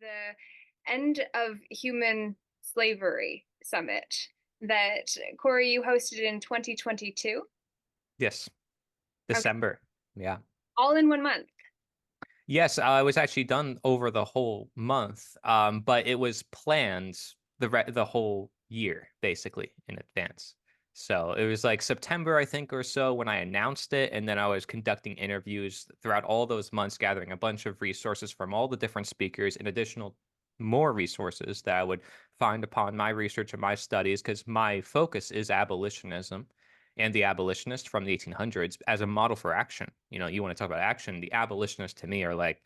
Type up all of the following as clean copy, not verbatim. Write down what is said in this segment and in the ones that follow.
the End of Human Slavery Summit that Corey, you hosted in 2022. Yes, Okay, December. Yeah. all in 1 month. Yes, it was actually done over the whole month, but it was planned the whole year basically in advance. So it was like September, I think, or so when I announced it, and then I was conducting interviews throughout all those months, gathering a bunch of resources from all the different speakers, and additional more resources that I would find upon my research and my studies, because my focus is abolitionism and the abolitionist from the 1800s as a model for action. You know, you want to talk about action, the abolitionists to me are like,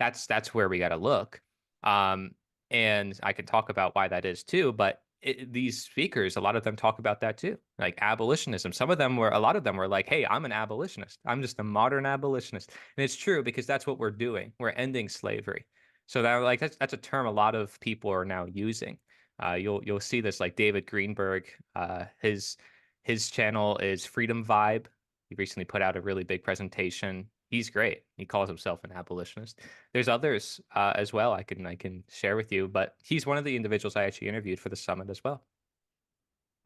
that's where we got to look. Um, and I can talk about why that is too, but these speakers, a lot of them talk about that too, like abolitionism. A lot of them were like, hey, I'm an abolitionist. I'm just a modern abolitionist. And it's true because that's what we're doing. We're ending slavery. So that's a term a lot of people are now using. You'll see this like David Greenberg, his channel is Freedom Vibe. He recently put out a really big presentation. He's great. He calls himself an abolitionist. There's others as well I can share with you, but he's one of the individuals I actually interviewed for the summit as well.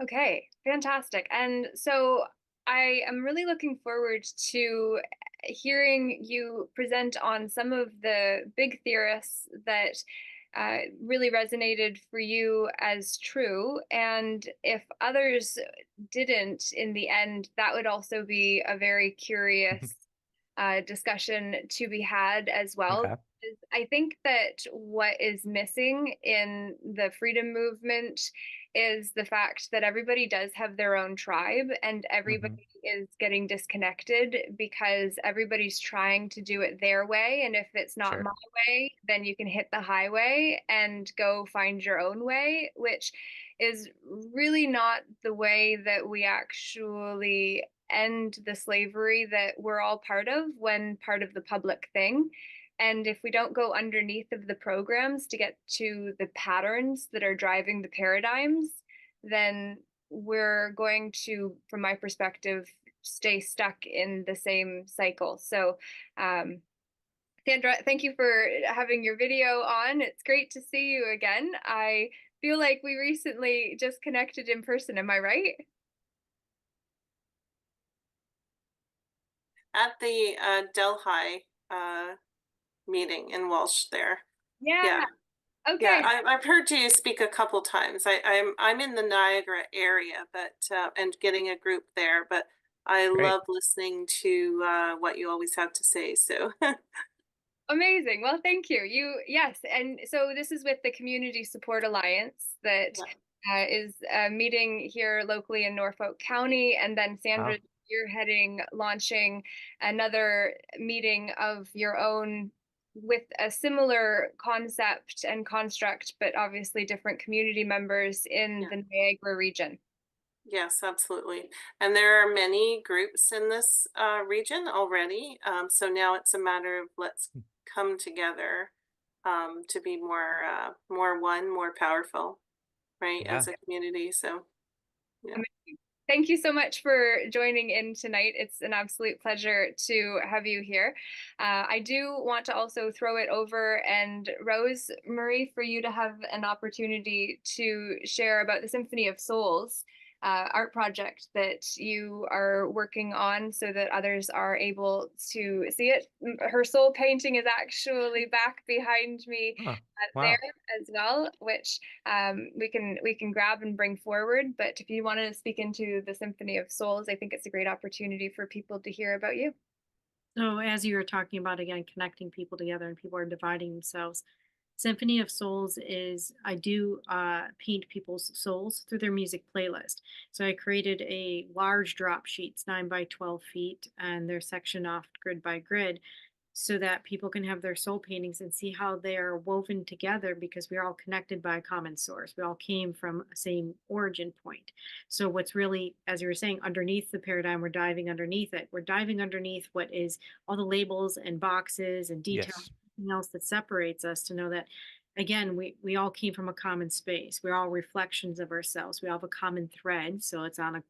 Okay, fantastic. And so I am really looking forward to hearing you present on some of the big theorists that really resonated for you as true. And if others didn't in the end, that would also be a very curious discussion to be had as well. Okay. I think that what is missing in the freedom movement is the fact that everybody does have their own tribe and Hmm. everybody is getting disconnected because everybody's trying to do it their way. And if it's not my Sure. way, then you can hit the highway and go find your own way, which is really not the way that we actually end the slavery that we're all part of when part of the public thing. And if we don't go underneath of the programs to get to the patterns that are driving the paradigms, then we're going to, from my perspective, stay stuck in the same cycle. So, Sandra, thank you for having your video on. It's great to see you again. I feel like we recently just connected in person. Am I right? At the Delhi meeting in Walsh there. Yeah. Yeah. Yeah, Okay. I've heard you speak a couple times. I'm in the Niagara area, but and getting a group there, but I Great. love listening to what you always have to say. So Amazing. Well, thank you. Yes. And so this is with the Community Support Alliance that yeah, is meeting here locally in Norfolk County. And then Sandra, Wow. you're launching another meeting of your own with a similar concept and construct, but obviously different community members in yeah. the Niagara region. Yes, absolutely. And there are many groups in this region already. So now it's a matter of let's come together to be more one, more powerful, right, Yeah. as a community. So yeah. Thank you so much for joining in tonight. It's an absolute pleasure to have you here. I do want to also throw it over and Rose Marie for you to have an opportunity to share about the Symphony of Souls art project that you are working on so that others are able to see it. Her soul painting is actually back behind me Oh, there wow. as well, which we can grab and bring forward. But if you want to speak into the Symphony of Souls, I think it's a great opportunity for people to hear about you. So, as you were talking about again, connecting people together and people are dividing themselves, Symphony of Souls is I do paint people's souls through their music playlist. So, I created a large drop sheets, 9 by 12 feet, and they're sectioned off grid by grid so that people can have their soul paintings and see how they are woven together because we're all connected by a common source. We all came from a same origin point. So what's really, as you were saying, underneath the paradigm, we're diving underneath it. We're diving underneath what is all the labels and boxes and details, Yes. everything else that separates us to know that again, we all came from a common space. We're all reflections of ourselves. We all have a common thread. So it's on a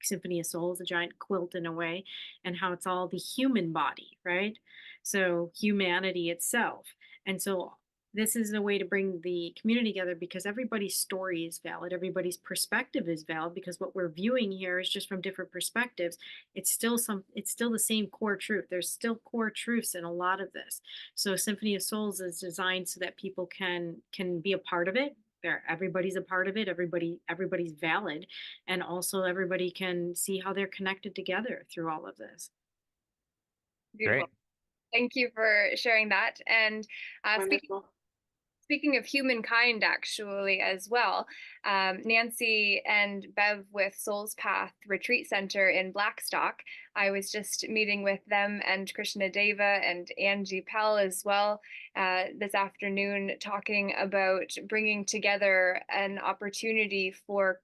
Symphony of Souls, a giant quilt in a way, and how it's all the human body, right? So humanity itself. And so this is a way to bring the community together because everybody's story is valid, everybody's perspective is valid, because what we're viewing here is just from different perspectives. It's still the same core truth. There's still core truths in a lot of this. So Symphony of Souls is designed so that people can be a part of it. Everybody's a part of it. Everybody's valid, and also everybody can see how they're connected together through all of this. Beautiful. Great. Thank you for sharing that. And Wonderful. speaking of humankind, actually, as well, Nancy and Bev with Souls Path Retreat Center in Blackstock, I was just meeting with them and Krishna Deva and Angie Pell as well this afternoon, talking about bringing together an opportunity for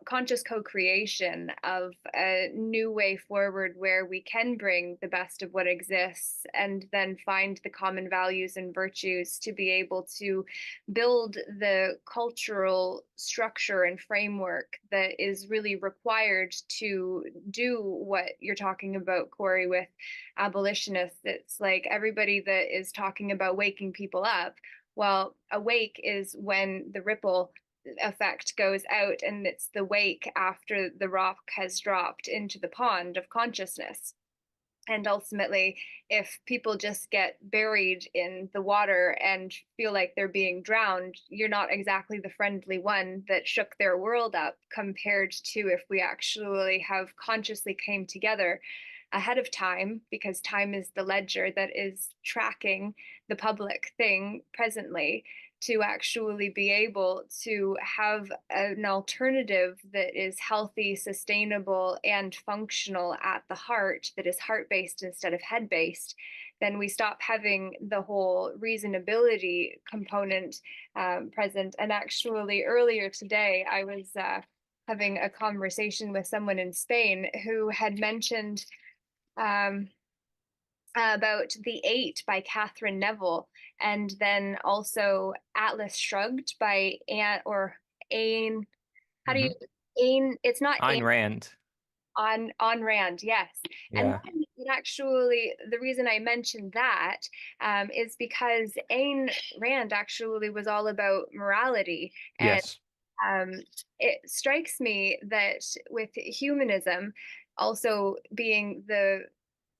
conscious co-creation of a new way forward where we can bring the best of what exists and then find the common values and virtues to be able to build the cultural structure and framework that is really required to do what you're talking about, Corey, with abolitionists. It's like everybody that is talking about waking people up. Well, awake is when the ripple effect goes out, and it's the wake after the rock has dropped into the pond of consciousness. And ultimately, if people just get buried in the water and feel like they're being drowned, you're not exactly the friendly one that shook their world up, compared to if we actually have consciously came together ahead of time, because time is the ledger that is tracking the public thing presently, to actually be able to have an alternative that is healthy, sustainable, and functional at the heart, that is heart-based instead of head-based, then we stop having the whole reasonability component present. And actually, earlier today, I was having a conversation with someone in Spain who had mentioned about The Eight by Catherine Neville, and then also Atlas Shrugged by Ayn. How do you Ayn? It's not Ayn. Ayn Rand. On Rand, yes. And Yeah. then it actually, the reason I mentioned that is because Ayn Rand actually was all about morality. And Yes. it strikes me that with humanism also being the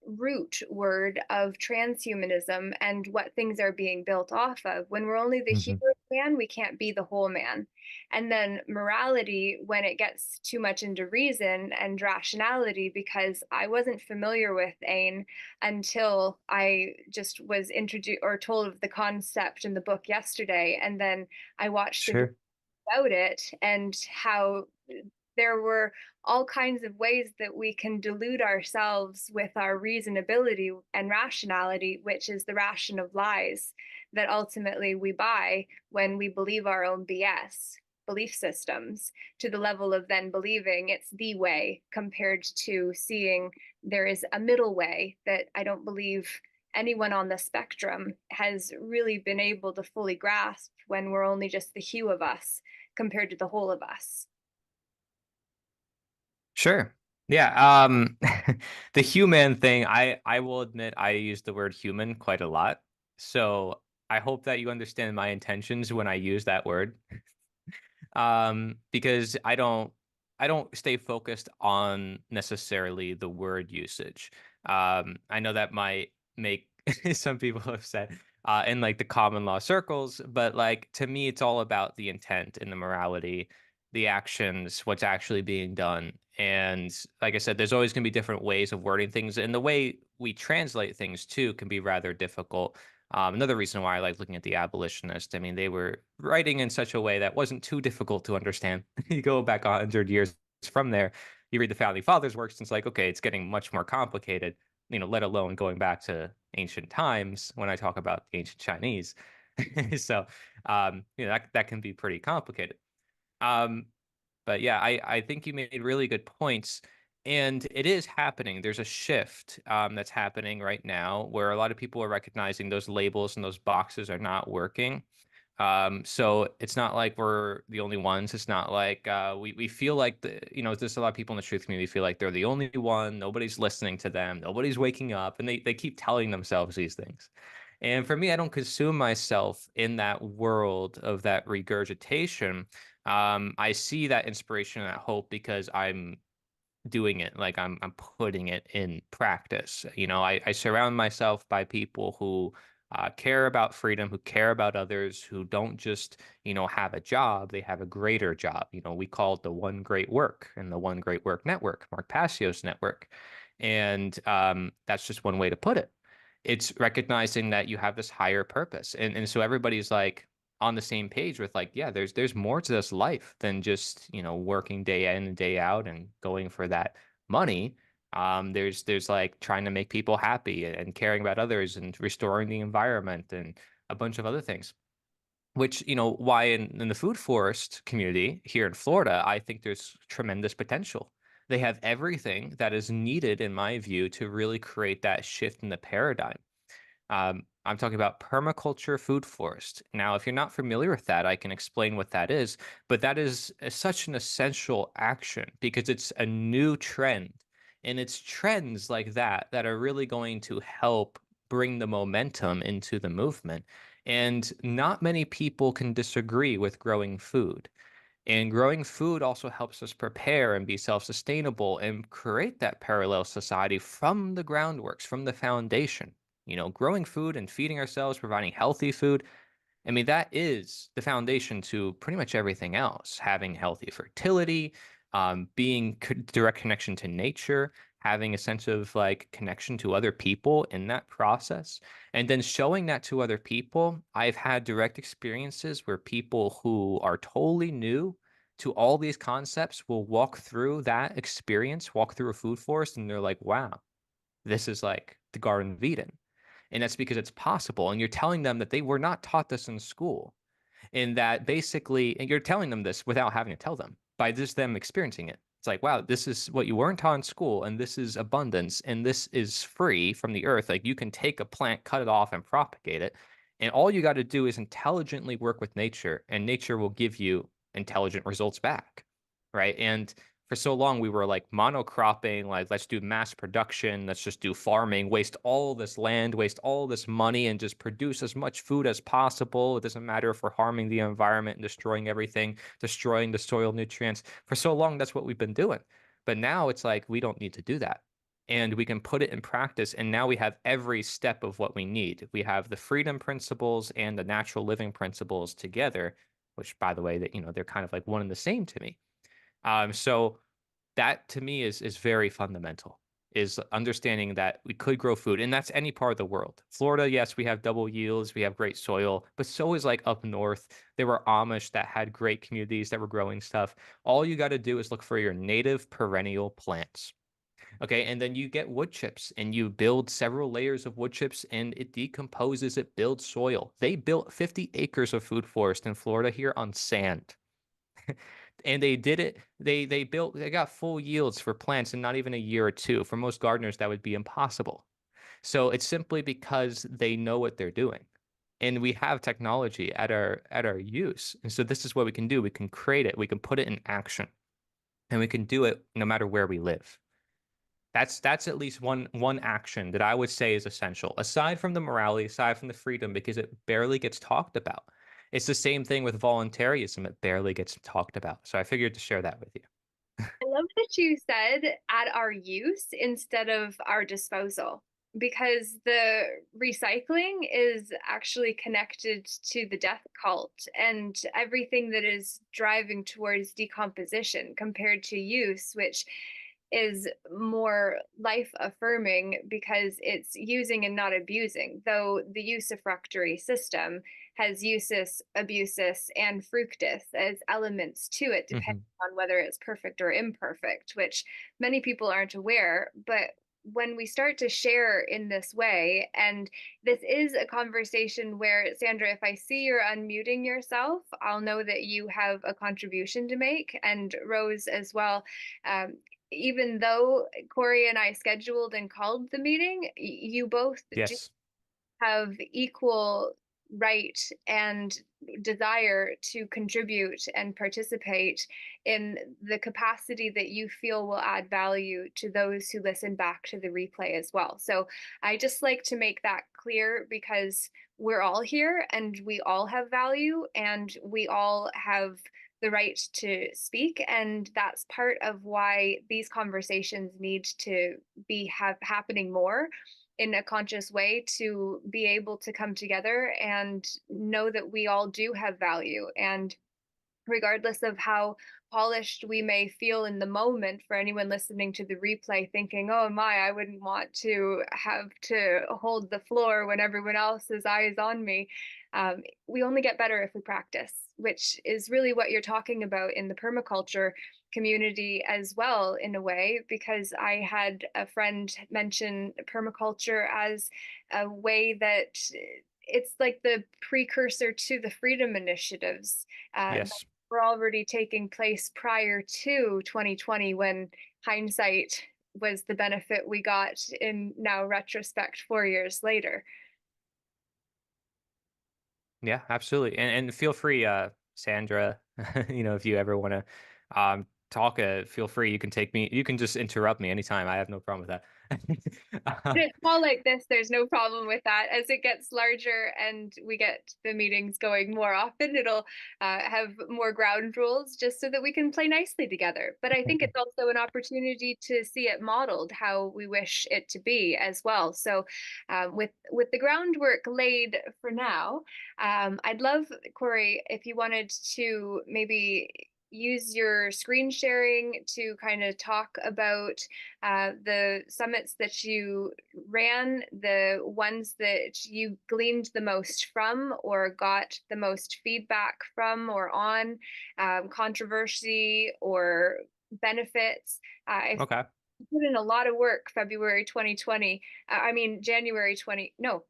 root word of transhumanism and what things are being built off of, when we're only the hero man, we can't be the whole man. And then morality, when it gets too much into reason and rationality, because I wasn't familiar with Ayn until I just was introduced or told of the concept in the book yesterday, and then I watched the Sure. about it, and how there were all kinds of ways that we can delude ourselves with our reasonability and rationality, which is the ration of lies that ultimately we buy when we believe our own BS belief systems, to the level of then believing it's the way, compared to seeing there is a middle way that I don't believe anyone on the spectrum has really been able to fully grasp, when we're only just the hue of us compared to the whole of us. Sure. Yeah. The human thing, I will admit I use the word human quite a lot. So I hope that you understand my intentions when I use that word. Because I don't stay focused on necessarily the word usage. I know that might make some people upset in like the common law circles, but like to me, it's all about the intent and the morality, the actions, what's actually being done. And like I said, there's always going to be different ways of wording things, and the way we translate things too can be rather difficult. Another reason why I like looking at the abolitionists, I mean, they were writing in such a way that wasn't too difficult to understand. You go back 100 years from there, you read the founding fathers' works, and it's like, okay, it's getting much more complicated, let alone going back to ancient times when I talk about the ancient Chinese. So, that can be pretty complicated. Um, but yeah, I think you made really good points. And it is happening. There's a shift that's happening right now where a lot of people are recognizing those labels and those boxes are not working. So it's not like we're the only ones. It's not like we feel like there's a lot of people in the truth community feel like they're the only one. Nobody's listening to them. Nobody's waking up, and they keep telling themselves these things. And for me, I don't consume myself in that world of that regurgitation. I see that inspiration and that hope because I'm doing it, like I'm putting it in practice. I surround myself by people who care about freedom, who care about others, who don't just have a job, they have a greater job. We call it the One Great Work and the One Great Work Network, Mark Passio's network. And that's just one way to put it. It's recognizing that you have this higher purpose, and so everybody's like on the same page with like, yeah, there's more to this life than just working day in and day out and going for that money. There's like trying to make people happy and caring about others and restoring the environment and a bunch of other things. Which why in the food forest community here in Florida, I think there's tremendous potential. They have everything that is needed, in my view, to really create that shift in the paradigm. I'm talking about permaculture food forest. Now, if you're not familiar with that, I can explain what that is. But that is such an essential action because it's a new trend. And it's trends like that are really going to help bring the momentum into the movement. And not many people can disagree with growing food. And growing food also helps us prepare and be self sustainable and create that parallel society from the groundworks, from the foundation. Growing food and feeding ourselves, providing healthy food, I mean, that is the foundation to pretty much everything else. Having healthy fertility, being direct connection to nature, having a sense of like connection to other people in that process, and then showing that to other people. I've had direct experiences where people who are totally new to all these concepts will walk through that experience, walk through a food forest, and they're like, wow, this is like the Garden of Eden. And that's because it's possible. And you're telling them that they were not taught this in school. And that basically, and you're telling them this without having to tell them, by just them experiencing it. It's like, wow, this is what you weren't taught in school, and this is abundance, and this is free from the earth. Like you can take a plant, cut it off, and propagate it. And all you got to do is intelligently work with nature, and nature will give you intelligent results back. Right. And for so long we were like monocropping, like let's do mass production, let's just do farming, waste all this land, waste all this money, and just produce as much food as possible. It doesn't matter if we're harming the environment and destroying everything, destroying the soil nutrients. For so long that's what we've been doing, but now it's like we don't need to do that, and we can put it in practice. And now we have every step of what we need. We have the freedom principles and the natural living principles together, which by the way, that they're kind of like one and the same to me. So that to me is very fundamental, is understanding that we could grow food, and that's any part of the world. Florida, yes, we have double yields, we have great soil, but so is like up north. There were Amish that had great communities that were growing stuff. All you got to do is look for your native perennial plants. Okay, and then you get wood chips and you build several layers of wood chips and it decomposes, it builds soil. They built 50 acres of food forest in Florida here on sand. And they did it. They got full yields for plants in not even a year or two. For most gardeners, that would be impossible. So it's simply because they know what they're doing. And we have technology at our use. And so this is what we can do. We can create it, we can put it in action, and we can do it no matter where we live. That's at least one action that I would say is essential, aside from the morality, aside from the freedom, because it barely gets talked about. It's the same thing with voluntarism. It barely gets talked about. So I figured to share that with you. I love that you said at our use instead of our disposal, because the recycling is actually connected to the death cult and everything that is driving towards decomposition compared to use, which is more life affirming because it's using and not abusing, though the usufructory system has usus, abusus, and fructus as elements to it, depending Hmm. on whether it's perfect or imperfect, which many people aren't aware. But when we start to share in this way, and this is a conversation where, Sandra, if I see you're unmuting yourself, I'll know that you have a contribution to make, and Rose as well. Um, Even though Corey and I scheduled and called the meeting, you both do Yes. have equal right and desire to contribute and participate in the capacity that you feel will add value to those who listen back to the replay as well. So I just like to make that clear, because we're all here and we all have value and we all have the right to speak, and that's part of why these conversations need to be happening more in a conscious way, to be able to come together and know that we all do have value. And regardless of how polished we may feel in the moment, for anyone listening to the replay thinking, oh my, I wouldn't want to have to hold the floor when everyone else's eyes on me. We only get better if we practice, which is really what you're talking about in the permaculture community as well, in a way, because I had a friend mention permaculture as a way that it's like the precursor to the freedom initiatives that Yes. were already taking place prior to 2020, when hindsight was the benefit we got in now retrospect 4 years later. Yeah, absolutely. And feel free, Sandra, if you ever want to talk, feel free. You can take me, you can just interrupt me anytime. I have no problem with that. But it's small like this, there's no problem with that. As it gets larger and we get the meetings going more often, it'll have more ground rules, just so that we can play nicely together. But I think it's also an opportunity to see it modeled how we wish it to be as well. So with the groundwork laid for now, I'd love, Corey, if you wanted to maybe use your screen sharing to kind of talk about the summits that you ran, the ones that you gleaned the most from or got the most feedback from or on, controversy or benefits. I Okay. put in a lot of work February 2020. I mean,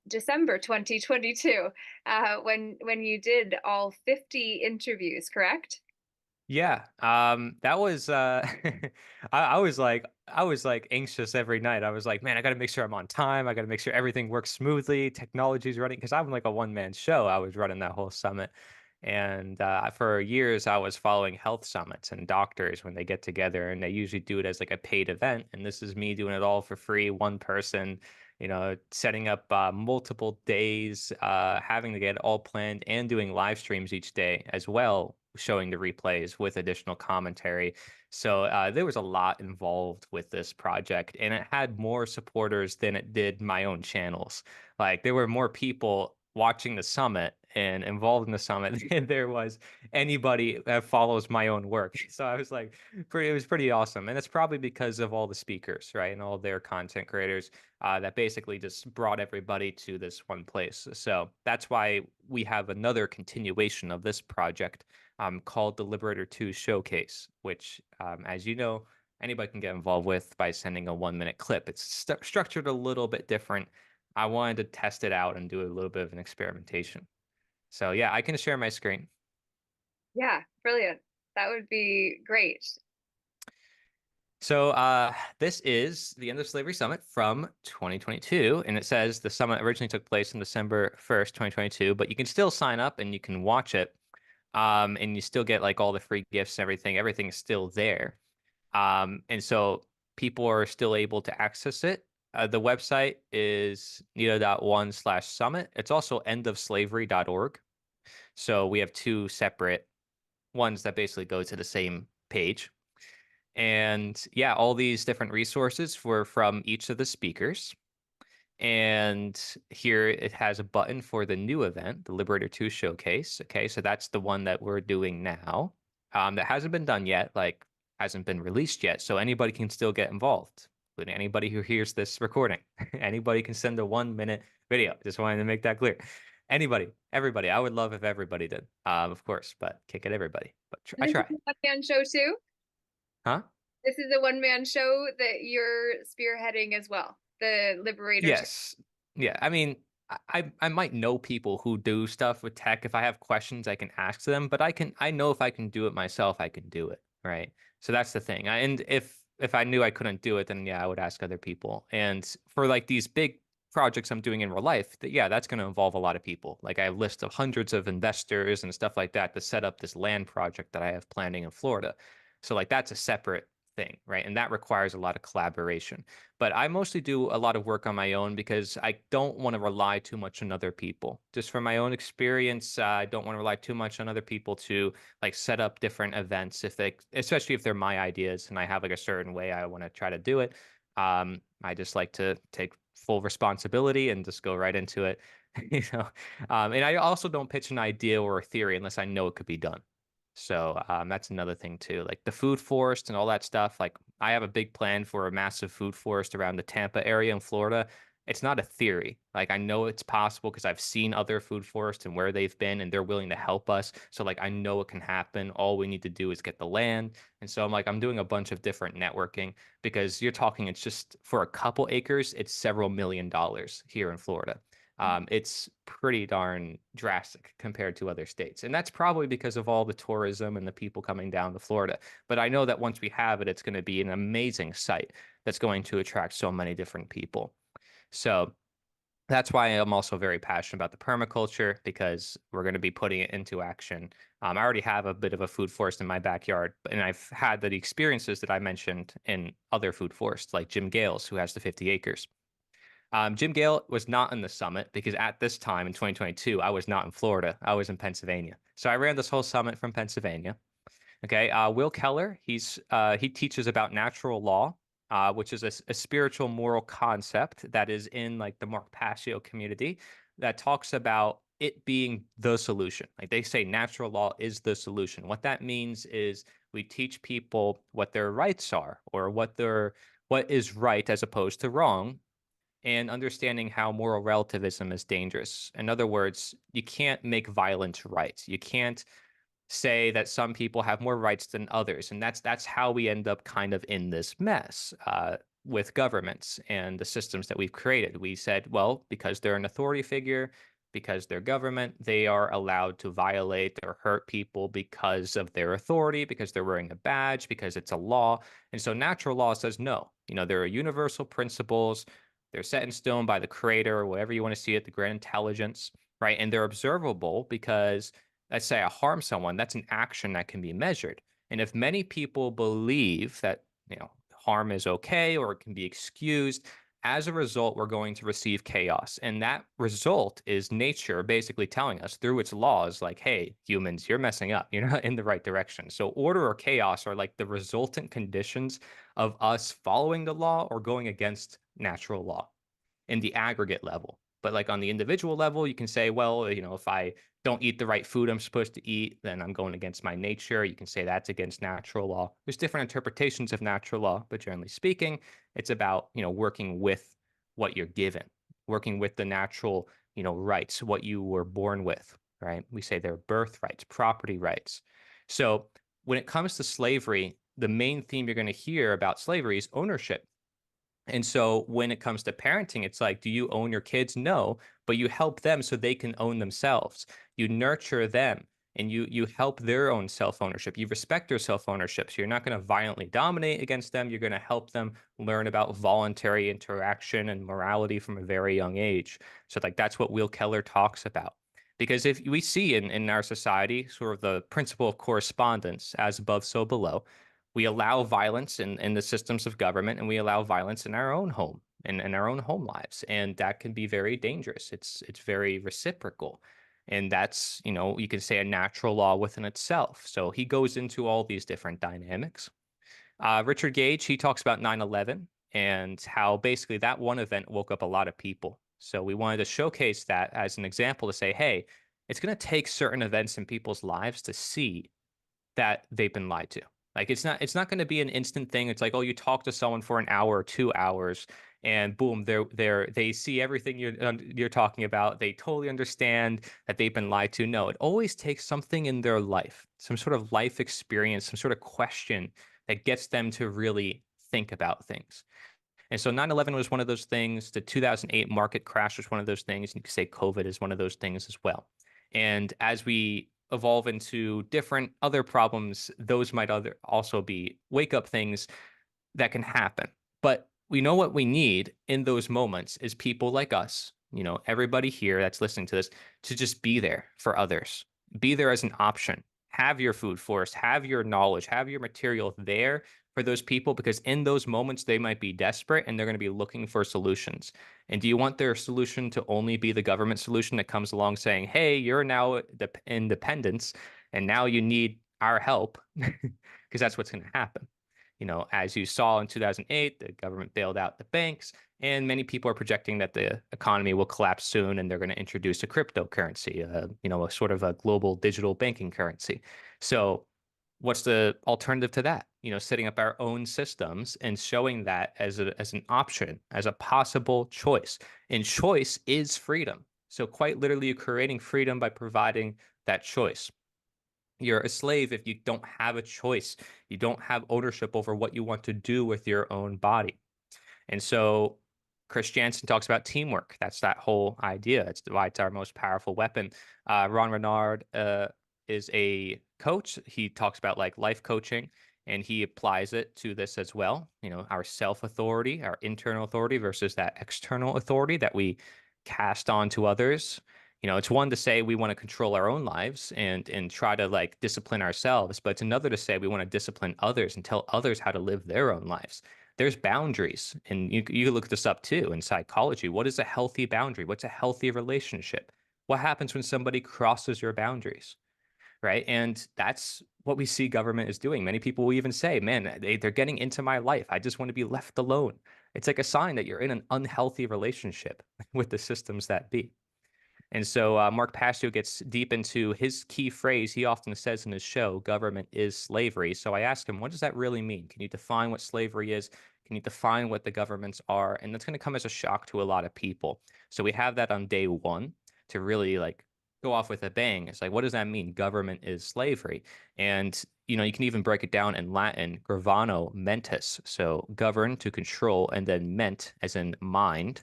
December 2022, when you did all 50 interviews, correct? Yeah, that was I was like anxious every night. I was like, man, I got to make sure I'm on time. I got to make sure everything works smoothly, technology's running, because I'm like a one-man show. I was running that whole summit. And for years I was following health summits and doctors when they get together, and they usually do it as like a paid event, and this is me doing it all for free, one person, setting up multiple days, having to get it all planned, and doing live streams each day as well, showing the replays with additional commentary. So there was a lot involved with this project, and it had more supporters than it did my own channels. Like there were more people watching the summit and involved in the summit than there was anybody that follows my own work. So I was like, it was pretty awesome, and it's probably because of all the speakers, right, and all their content creators that basically just brought everybody to this one place. So that's why we have another continuation of this project called the Liberator 2 Showcase, which, as you know, anybody can get involved with by sending a 1 minute clip. It's structured a little bit different. I wanted to test it out and do a little bit of an experimentation. So yeah, I can share my screen. Yeah, brilliant. That would be great. So this is the End of Slavery Summit from 2022, and it says the summit originally took place on December 1st, 2022, but you can still sign up and you can watch it, and you still get like all the free gifts and everything. Everything is still there, and so people are still able to access it. The website is nito.1/summit. It's also endofslavery.org. So we have two separate ones that basically go to the same page. And yeah, all these different resources were from each of the speakers. And here it has a button for the new event, the Liberator 2 Showcase. Okay, so that's the one that we're doing now. That hasn't been done yet, like hasn't been released yet. So anybody can still get involved, including anybody who hears this recording. Anybody can send a 1 minute video. Just wanted to make that clear. Anybody, everybody. I would love if everybody did, of course, but can't get everybody. But And I this is try. a one-man show too. Huh? This is a one-man show that you're spearheading as well. The Liberator 2. Yes. Yeah. I mean, I might know people who do stuff with tech. If I have questions, I can ask them, but I know if I can do it myself, I can do it. Right. So that's the thing. And if I knew I couldn't do it, then yeah, I would ask other people. And for like these big projects I'm doing in real life, yeah, that's going to involve a lot of people. Like I have lists of hundreds of investors and stuff like that to set up this land project that I have planning in Florida. So like that's a separate thing, right? And that requires a lot of collaboration. But I mostly do a lot of work on my own because I don't want to rely too much on other people. Just from my own experience, I don't want to rely too much on other people to like set up different events if they, especially if they're my ideas and I have like a certain way I want to try to do it. I just like to take full responsibility and just go right into it, you know. And I also don't pitch an idea or a theory unless I know it could be done. So that's another thing too, like the food forest and all that stuff. Like I have a big plan for a massive food forest around the Tampa area in Florida. It's not a theory. Like I know it's possible because I've seen other food forests and where they've been, and they're willing to help us. So like I know it can happen. All we need to do is get the land. And so I'm doing a bunch of different networking because you're talking, it's just for a couple acres, it's several $1 million here in Florida. It's pretty darn drastic compared to other states. And that's probably because of all the tourism and the people coming down to Florida. But I know that once we have it, it's going to be an amazing site that's going to attract so many different people. So that's why I'm also very passionate about the permaculture because we're going to be putting it into action. I already have a bit of a food forest in my backyard, and I've had the experiences that I mentioned in other food forests, like Jim Gale's, who has the 50 acres. Jim Gale was not in the summit because at this time in 2022, I was not in Florida. I was in Pennsylvania. So I ran this whole summit from Pennsylvania. Okay. Will Keller, he teaches about natural law, which is a spiritual moral concept that is in like the Mark Passio community that talks about it being the solution. Like they say natural law is the solution. What that means is we teach people what their rights are or what is right as opposed to wrong and understanding how moral relativism is dangerous. In other words, you can't make violence right. You can't say that some people have more rights than others, and that's how we end up kind of in this mess with governments and the systems that we've created. We said, well, because they're an authority figure, because they're government, they are allowed to violate or hurt people because of their authority, because they're wearing a badge, because it's a law. And so natural law says no. You know, there are universal principles. They're set in stone by the creator, or whatever you want to see it, the grand intelligence, right? And they're observable because let's say I harm someone, that's an action that can be measured. And if many people believe that, you know, harm is okay or it can be excused, as a result, we're going to receive chaos. And that result is nature basically telling us through its laws, like, hey, humans, you're messing up. You're not in the right direction. So order or chaos are like the resultant conditions of us following the law or going against natural law in the aggregate level. But like on the individual level, you can say, well, you know, if I don't eat the right food I'm supposed to eat, then I'm going against my nature. You can say that's against natural law. There's different interpretations of natural law, but generally speaking, it's about, you know, working with what you're given, working with the natural, you know, rights, what you were born with, right? We say they're birth rights, property rights. So when it comes to slavery, the main theme you're going to hear about slavery is ownership. And so when it comes to parenting, it's like, do you own your kids? No, but you help them so they can own themselves. You nurture them and you help their own self-ownership. You respect their self-ownership. So you're not going to violently dominate against them. You're going to help them learn about voluntary interaction and morality from a very young age. So like that's what Will Keller talks about. Because if we see in our society sort of the principle of correspondence, as above, so below, we allow violence in the systems of government and we allow violence in our own home and in our own home lives. And that can be very dangerous. It's very reciprocal. And that's, you know, you can say a natural law within itself. So he goes into all these different dynamics. Richard Gage, he talks about 9/11 and how basically that one event woke up a lot of people. So we wanted to showcase that as an example to say, hey, it's going to take certain events in people's lives to see that they've been lied to. Like it's not going to be an instant thing. It's like, oh, you talk to someone for an hour or 2 hours and boom, they see everything you're talking about. They totally understand that they've been lied to. No, it always takes something in their life, some sort of life experience, some sort of question that gets them to really think about things. And so 9/11 was one of those things. The 2008 market crash was one of those things. And you could say COVID is one of those things as well. And as we evolve into different other problems, those might also be wake up things that can happen. But we know what we need in those moments is people like us, everybody here that's listening to this, to just be there for others, be there as an option, have your food forest, have your knowledge, have your material there for those people, because in those moments they might be desperate and they're going to be looking for solutions. And do you want their solution to only be the government solution that comes along saying, hey, you're now independence and now you need our help? Because that's what's going to happen. As you saw in 2008, the government bailed out the banks, and many people are projecting that the economy will collapse soon, and they're going to introduce a cryptocurrency, a sort of a global digital banking currency. So, what's the alternative to that? Setting up our own systems and showing that as an option, as a possible choice. And choice is freedom. So, quite literally, you're creating freedom by providing that choice. You're a slave if you don't have a choice. You don't have ownership over what you want to do with your own body. And so Chris Jansen talks about teamwork. That's that whole idea. It's why it's our most powerful weapon. Ron Renard is a coach. He talks about like life coaching, and he applies it to this as well. Our self-authority, our internal authority versus that external authority that we cast on to others. It's one to say we want to control our own lives and try to like discipline ourselves, but it's another to say we want to discipline others and tell others how to live their own lives. There's boundaries, and you look this up too in psychology. What is a healthy boundary? What's a healthy relationship? What happens when somebody crosses your boundaries, right? And that's what we see government is doing. Many people will even say, man, they're getting into my life. I just want to be left alone. It's like a sign that you're in an unhealthy relationship with the systems that be. And so Mark Passio gets deep into his key phrase. He often says in his show, government is slavery. So I asked him, what does that really mean? Can you define what slavery is? Can you define what the governments are? And that's going to come as a shock to a lot of people. So we have that on day one to really like go off with a bang. It's like, what does that mean? Government is slavery. And, you can even break it down in Latin, gravano mentis. So govern, to control, and then ment as in mind.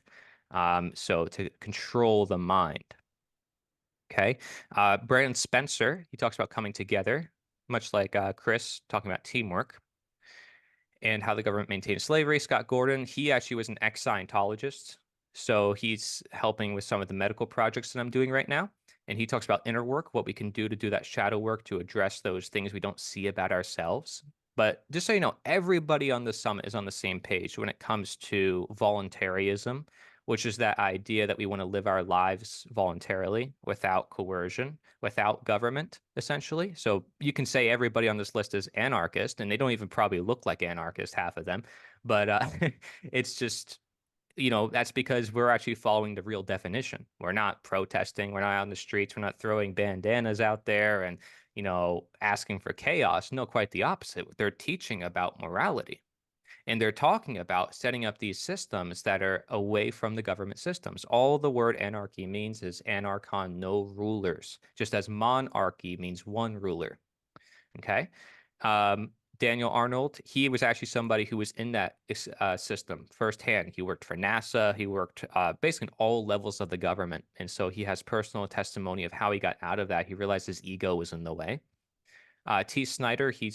So to control the mind. Okay. Brandon Spencer, he talks about coming together, much like Chris talking about teamwork and how the government maintains slavery. Scott Gordon, he actually was an ex-Scientologist. So he's helping with some of the medical projects that I'm doing right now. And he talks about inner work, what we can do to do that shadow work to address those things we don't see about ourselves. But just so you know, everybody on the summit is on the same page when it comes to voluntarism, which is that idea that we want to live our lives voluntarily without coercion, without government, essentially. So you can say everybody on this list is anarchist, and they don't even probably look like anarchists, half of them. But it's just, that's because we're actually following the real definition. We're not protesting. We're not out on the streets. We're not throwing bandanas out there and, asking for chaos. No, quite the opposite. They're teaching about morality. And they're talking about setting up these systems that are away from the government systems. All the word anarchy means is anarchon, no rulers, just as monarchy means one ruler. Okay. Daniel Arnold, he was actually somebody who was in that system firsthand. He worked for NASA. He worked basically in all levels of the government. And so he has personal testimony of how he got out of that. He realized his ego was in the way. T. Snyder, he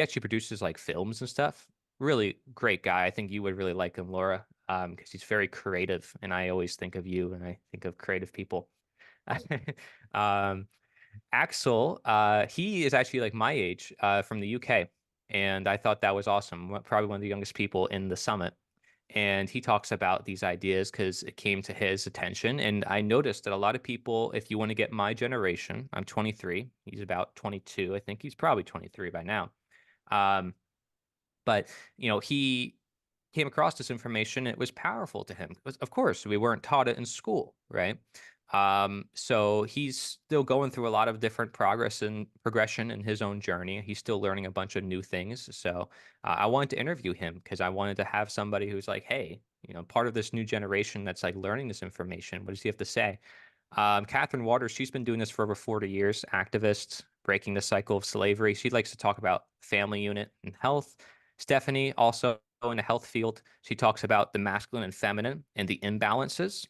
actually produces like films and stuff. Really great guy. I think you would really like him, Laura, because he's very creative. And I always think of you and I think of creative people. um, Axel, he is actually like my age, from the UK. And I thought that was awesome. Probably one of the youngest people in the summit. And he talks about these ideas because it came to his attention. And I noticed that a lot of people, if you want to get my generation, I'm 23, he's about 22. I think he's probably 23 by now. Um, but, he came across this information. It was powerful to him. Of course, we weren't taught it in school, right? So he's still going through a lot of different progression in his own journey. He's still learning a bunch of new things. So I wanted to interview him because I wanted to have somebody who's like, hey, part of this new generation that's like learning this information. What does he have to say? Catherine Waters, she's been doing this for over 40 years, activist, breaking the cycle of slavery. She likes to talk about family unit and health. Stephanie, also in the health field, she talks about the masculine and feminine and the imbalances,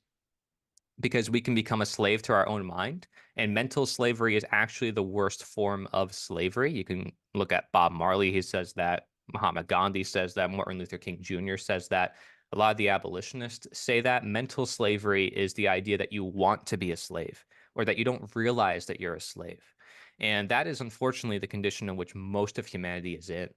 because we can become a slave to our own mind. And mental slavery is actually the worst form of slavery. You can look at Bob Marley. He says that Muhammad Gandhi says that. Martin Luther King Jr. says that. A lot of the abolitionists say that mental slavery is the idea that you want to be a slave or that you don't realize that you're a slave. And that is unfortunately the condition in which most of humanity is in.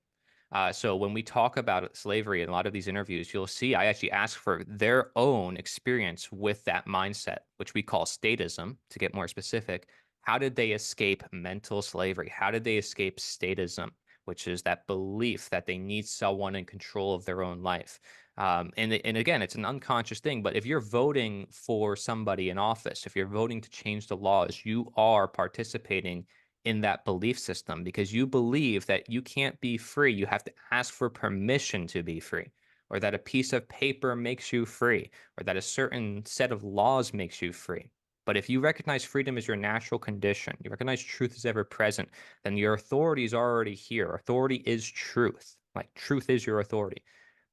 So when we talk about slavery in a lot of these interviews, you'll see I actually ask for their own experience with that mindset, which we call statism, to get more specific. How did they escape mental slavery? How did they escape statism, which is that belief that they need someone in control of their own life? And again, it's an unconscious thing, but if you're voting for somebody in office, if you're voting to change the laws, you are participating in that belief system because you believe that you can't be free. You have to ask for permission to be free, or that a piece of paper makes you free, or that a certain set of laws makes you free. But if you recognize freedom as your natural condition, you recognize truth is ever present, then your authority is already here. Authority is truth. Like truth is your authority.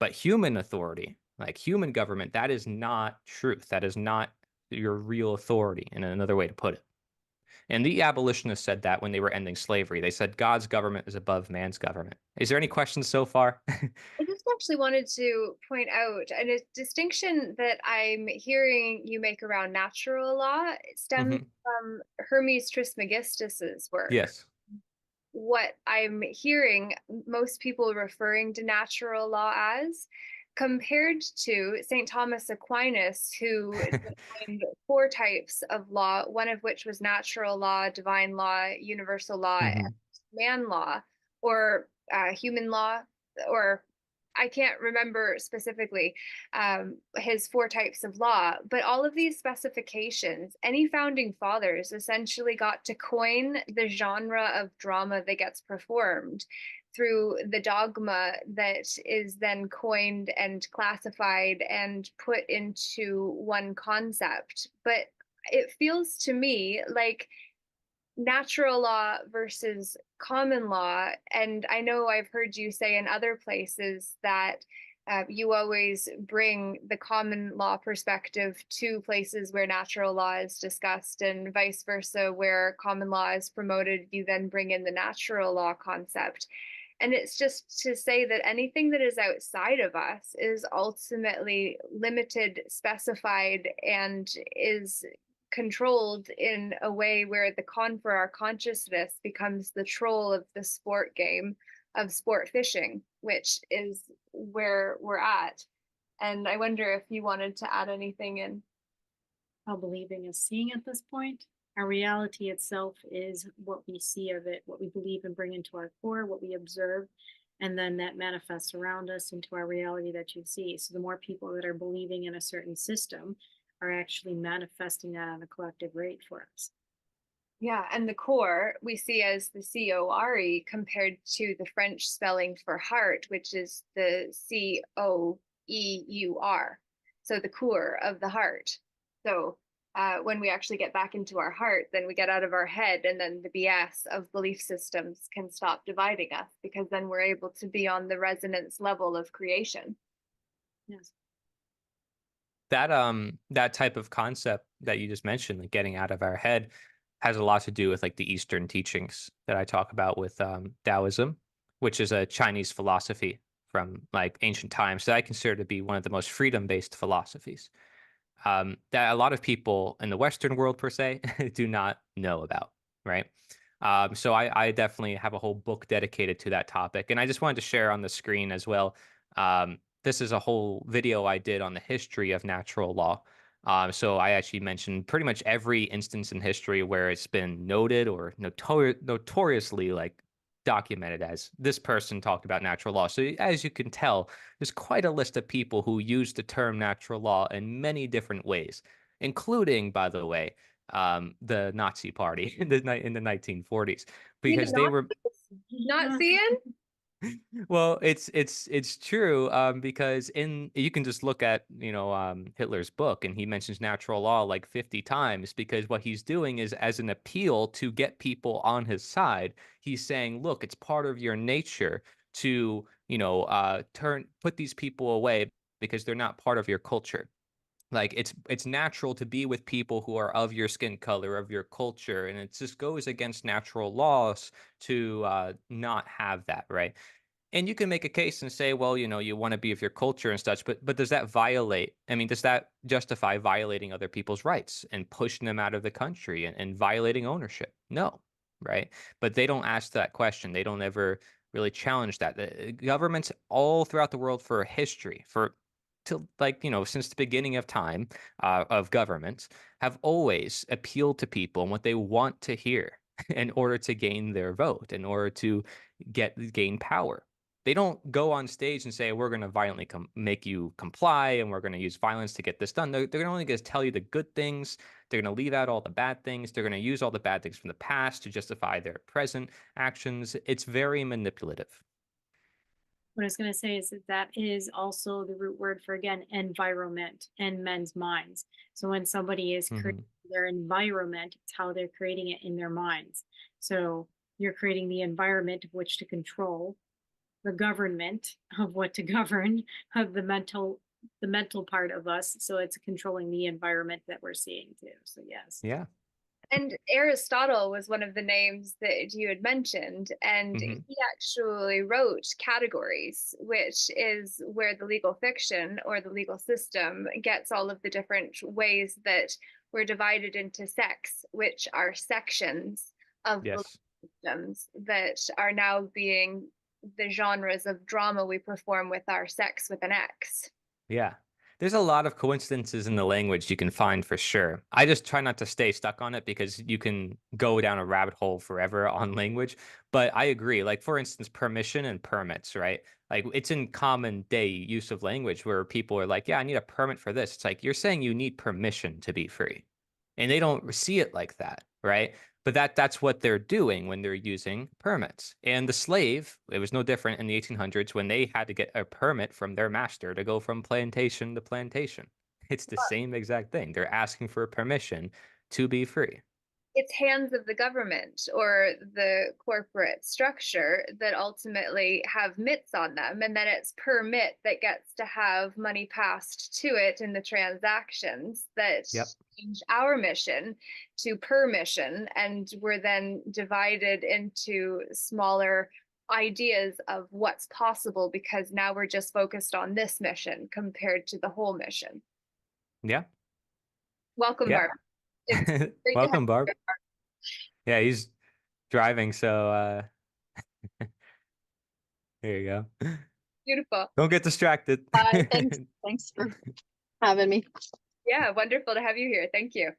But human authority, like human government, that is not truth. That is not your real authority, in another way to put it. And the abolitionists said that when they were ending slavery. They said God's government is above man's government. Is there any questions so far? I just actually wanted to point out a distinction that I'm hearing you make around natural law stems Hmm. from Hermes Trismegistus's work. Yes. What I'm hearing most people referring to natural law as, compared to St. Thomas Aquinas, who defined four types of law, one of which was natural law, divine law, universal law, and Hmm. man law, or human law, or I can't remember specifically his four types of law, but all of these specifications, any founding fathers essentially got to coin the genre of drama that gets performed through the dogma that is then coined and classified and put into one concept. But it feels to me like natural law versus common law. And I know I've heard you say in other places that you always bring the common law perspective to places where natural law is discussed, and vice versa, where common law is promoted, you then bring in the natural law concept. And it's just to say that anything that is outside of us is ultimately limited, specified, and is controlled in a way where the con for our consciousness becomes the troll of the sport game of sport fishing, which is where we're at. And I wonder if you wanted to add anything in. How believing is seeing at this point. Our reality itself is what we see of it, what we believe and bring into our core, what we observe, and then that manifests around us into our reality that you see. So the more people that are believing in a certain system are actually manifesting that on a collective rate for us. Yeah, and the core we see as the CORE compared to the French spelling for heart, which is the COEUR. So the core of the heart. So when we actually get back into our heart, then we get out of our head, and then the BS of belief systems can stop dividing us, because then we're able to be on the resonance level of creation. Yes. That type of concept that you just mentioned, like getting out of our head, has a lot to do with like the Eastern teachings that I talk about with Taoism, which is a Chinese philosophy from like ancient times that I consider to be one of the most freedom-based philosophies that a lot of people in the Western world per se do not know about, right? So I definitely have a whole book dedicated to that topic, and I just wanted to share on the screen as well. This is a whole video I did on the history of natural law. So I actually mentioned pretty much every instance in history where it's been noted or notoriously like documented as this person talked about natural law. So as you can tell, there's quite a list of people who use the term natural law in many different ways, including, by the way, the Nazi Party in the 1940s, You know, because they were not seeing? well, it's true because in you can just look at Hitler's book and he mentions natural law like 50 times because what he's doing is as an appeal to get people on his side. He's saying, look, it's part of your nature to put these people away because they're not part of your culture. Like it's natural to be with people who are of your skin color, of your culture, and it just goes against natural laws to not have that, right? And you can make a case and say, well, you want to be of your culture and such, but does that violate? I mean, does that justify violating other people's rights and pushing them out of the country and violating ownership? No, right? But they don't ask that question. They don't ever really challenge that. The governments all throughout the world for history, for till like since the beginning of time of governments, have always appealed to people and what they want to hear in order to gain their vote, in order to gain power. They don't go on stage and say, we're going to violently make you comply and we're going to use violence to get this done. They're only going to tell you the good things. They're going to leave out all the bad things. They're going to use all the bad things from the past to justify their present actions. It's very manipulative. What I was going to say is that is also the root word for, again, environment and men's minds. So when somebody is creating their environment, it's how they're creating it in their minds. So you're creating the environment of which to control, the government of what to govern, of the mental part of us. So it's controlling the environment that we're seeing too. So yes. Yeah. And Aristotle was one of the names that you had mentioned, and he actually wrote categories, which is where the legal fiction or the legal system gets all of the different ways that we're divided into sects, which are sections of the systems that are now being the genres of drama we perform with our sex with an X. Yeah. There's a lot of coincidences in the language you can find for sure. I just try not to stay stuck on it because you can go down a rabbit hole forever on language. But I agree. Like, for instance, permission and permits, right? Like, it's in common day use of language where people are like, yeah, I need a permit for this. It's like, you're saying you need permission to be free. And they don't see it like that, right? But that's what they're doing when they're using permits. And the slave, it was no different in the 1800s when they had to get a permit from their master to go from plantation to plantation. It's the same exact thing. They're asking for permission to be free. It's hands of the government or the corporate structure that ultimately have mitts on them, and then it's per mit that gets to have money passed to it in the transactions that change our mission to per mission, and we're then divided into smaller ideas of what's possible because now we're just focused on this mission compared to the whole mission. Yeah. Welcome, Barb. Welcome, Barb. Yeah, he's driving, so here you go. Beautiful. Don't get distracted. Thanks for having me. Yeah, wonderful to have you here. Thank you.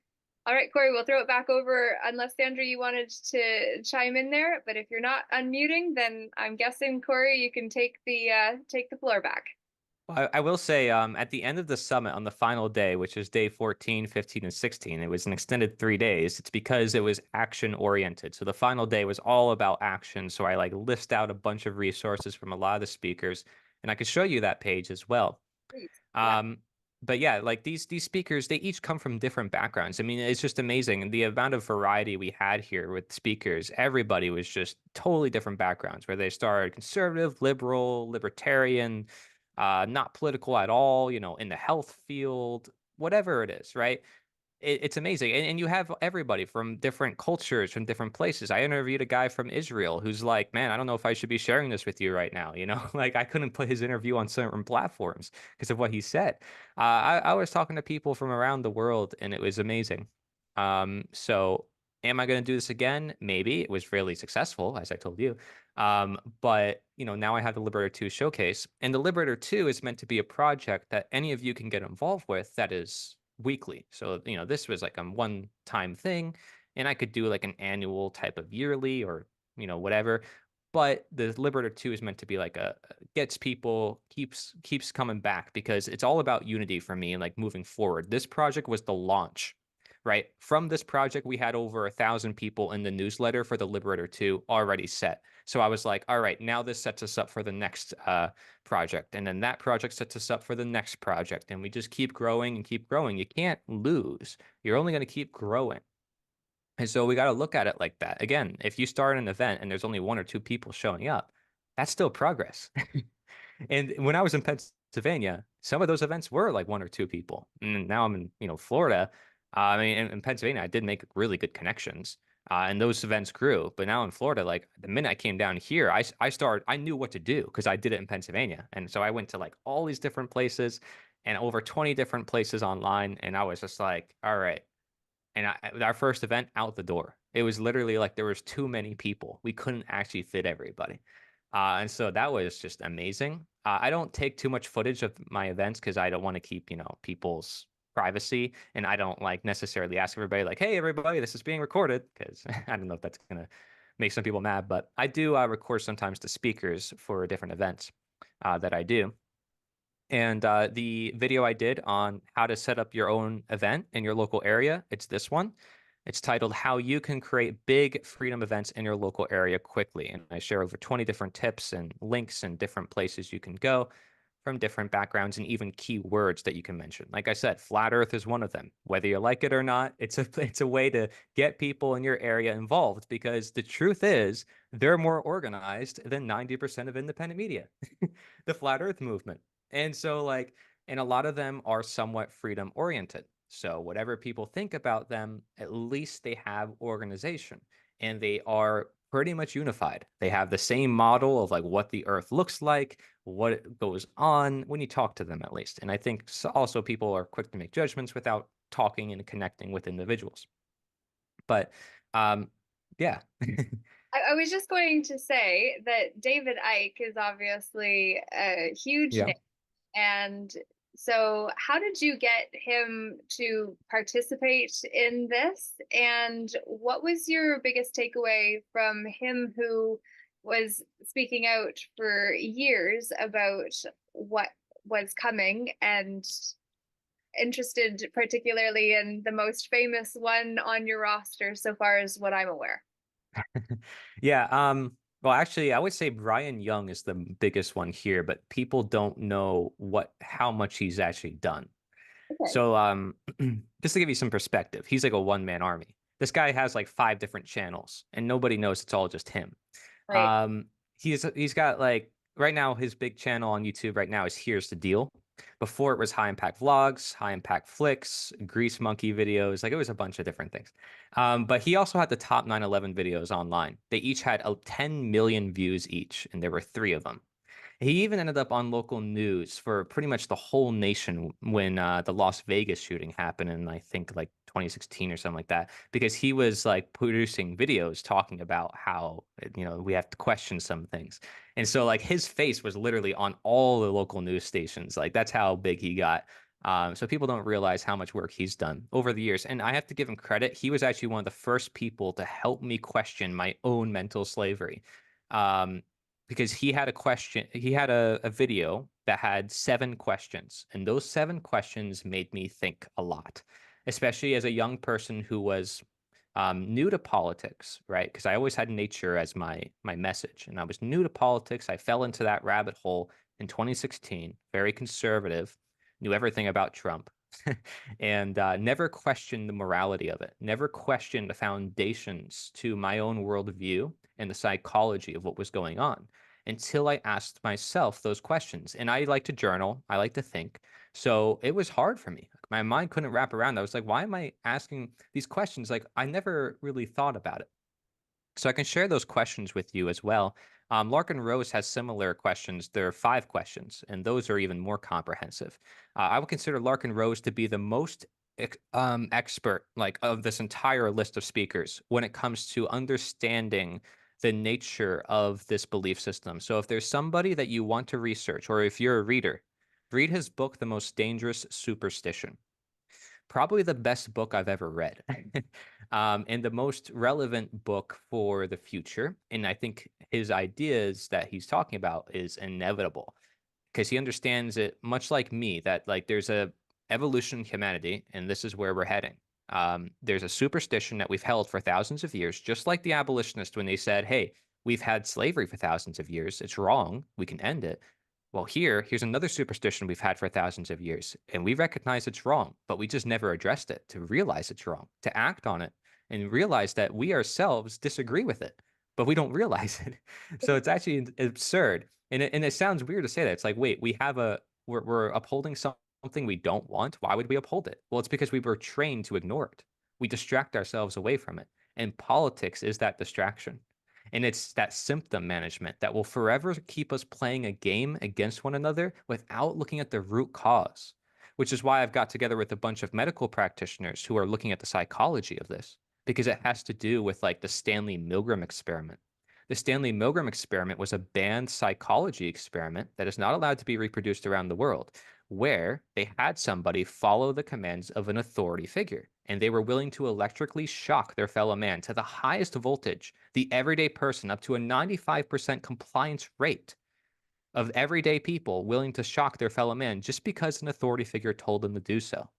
All right, Corey, we'll throw it back over unless, Sandra, you wanted to chime in there. But if you're not unmuting, then I'm guessing, Corey, you can take the floor back. I will say at the end of the summit on the final day, which is day 14, 15, and 16, it was an extended 3 days. It's because it was action oriented. So the final day was all about action. So I list out a bunch of resources from a lot of the speakers, and I could show you that page as well. But yeah, these speakers, they each come from different backgrounds. I mean, it's just amazing. The amount of variety we had here with speakers, everybody was just totally different backgrounds, where they started conservative, liberal, libertarian, not political at all, in the health field, whatever it is, right? It's amazing. And you have everybody from different cultures, from different places. I interviewed a guy from Israel who's like, man, I don't know if I should be sharing this with you right now. I couldn't put his interview on certain platforms because of what he said. I was talking to people from around the world and it was amazing. So am I going to do this again? Maybe. It was really successful, as I told you. But now I have the Liberator 2 showcase, and the Liberator 2 is meant to be a project that any of you can get involved with that is weekly. So, this was like a one-time thing, and I could do like an annual type of yearly or, whatever. But the Liberator 2 is meant to be like gets people, keeps coming back because it's all about unity for me and like moving forward. This project was the launch. Right. From this project, we had over 1,000 people in the newsletter for the Liberator 2 already set. So I was like, all right, now this sets us up for the next project. And then that project sets us up for the next project. And we just keep growing and keep growing. You can't lose. You're only going to keep growing. And so we got to look at it like that. Again, if you start an event and there's only 1 or 2 people showing up, that's still progress. And when I was in Pennsylvania, some of those events were like 1 or 2 people. And now I'm in, Florida. I mean, in Pennsylvania, I did make really good connections. And those events grew. But now in Florida, like the minute I came down here, I knew what to do because I did it in Pennsylvania. And so I went to like all these different places and over 20 different places online. And I was just like, all right. And our first event out the door, it was literally like there was too many people. We couldn't actually fit everybody. And so that was just amazing. I don't take too much footage of my events because I don't want to keep, people's privacy. And I don't like necessarily ask everybody like, hey, everybody, this is being recorded because I don't know if that's going to make some people mad. But I do record sometimes the speakers for different events that I do. And the video I did on how to set up your own event in your local area, it's this one. It's titled How You Can Create Big Freedom Events in Your Local Area Quickly. And I share over 20 different tips and links and different places you can go from different backgrounds and even keywords that you can mention. Like I said, flat earth is one of them. Whether you like it or not, it's a way to get people in your area involved because the truth is they're more organized than 90% of independent media. The flat earth movement. And so like and a lot of them are somewhat freedom oriented. So whatever people think about them, at least they have organization and they are pretty much unified. They have the same model of like what the earth looks like, what goes on when you talk to them at least. And I think also people are quick to make judgments without talking and connecting with individuals. But yeah. I was just going to say that David Icke is obviously a huge Yeah. name. And so, how did you get him to participate in this? And what was your biggest takeaway from him, who was speaking out for years about what was coming and interested particularly in the most famous one on your roster so far as what I'm aware? Yeah, well actually I would say Brian Young is the biggest one here, but people don't know how much he's actually done. Okay. So just to give you some perspective, he's like a one-man army. This guy has like 5 different channels and nobody knows it's all just him. Right. Um he's got like right now his big channel on YouTube right now is Here's the Deal. Before it was High Impact Vlogs, High Impact Flicks, Grease Monkey videos, like it was a bunch of different things. But he also had the top 9/11 videos online. They each had 10 million views each, and there were 3 of them. He even ended up on local news for pretty much the whole nation when the Las Vegas shooting happened in, I think, like 2016 or something like that, because he was like producing videos talking about how, we have to question some things. And so, like, his face was literally on all the local news stations. Like, that's how big he got. So people don't realize how much work he's done over the years. And I have to give him credit. He was actually one of the first people to help me question my own mental slavery. Um, because he had a video that had 7 questions, and those 7 questions made me think a lot, especially as a young person who was new to politics, right? Because I always had nature as my message, and I was new to politics. I fell into that rabbit hole in 2016, very conservative, knew everything about Trump, and never questioned the morality of it, never questioned the foundations to my own worldview and the psychology of what was going on until I asked myself those questions. And I like to journal, I like to think. So it was hard for me. My mind couldn't wrap around. I was like, why am I asking these questions? Like, I never really thought about it. So I can share those questions with you as well. Larkin Rose has similar questions. There are 5 questions, and those are even more comprehensive. I would consider Larkin Rose to be the most expert, like of this entire list of speakers, when it comes to understanding the nature of this belief system. So if there's somebody that you want to research, or if you're a reader, read his book, The Most Dangerous Superstition. Probably the best book I've ever read. And the most relevant book for the future. And I think his ideas that he's talking about is inevitable because he understands it much like me, that like there's a evolution in humanity and this is where we're heading. There's a superstition that we've held for thousands of years, just like the abolitionists when they said, hey, we've had slavery for thousands of years. It's wrong. We can end it. Well, here's another superstition we've had for thousands of years, and we recognize it's wrong, but we just never addressed it to realize it's wrong, to act on it, and realize that we ourselves disagree with it, but we don't realize it. So it's actually absurd, and it sounds weird to say that. It's like, wait, we're upholding something we don't want. Why would we uphold it? Well, it's because we were trained to ignore it. We distract ourselves away from it. And politics is that distraction. And it's that symptom management that will forever keep us playing a game against one another without looking at the root cause, which is why I've got together with a bunch of medical practitioners who are looking at the psychology of this, because it has to do with like the Stanley Milgram experiment. The Stanley Milgram experiment was a banned psychology experiment that is not allowed to be reproduced around the world, where they had somebody follow the commands of an authority figure, and they were willing to electrically shock their fellow man to the highest voltage, the everyday person, up to a 95% compliance rate of everyday people willing to shock their fellow man just because an authority figure told them to do so.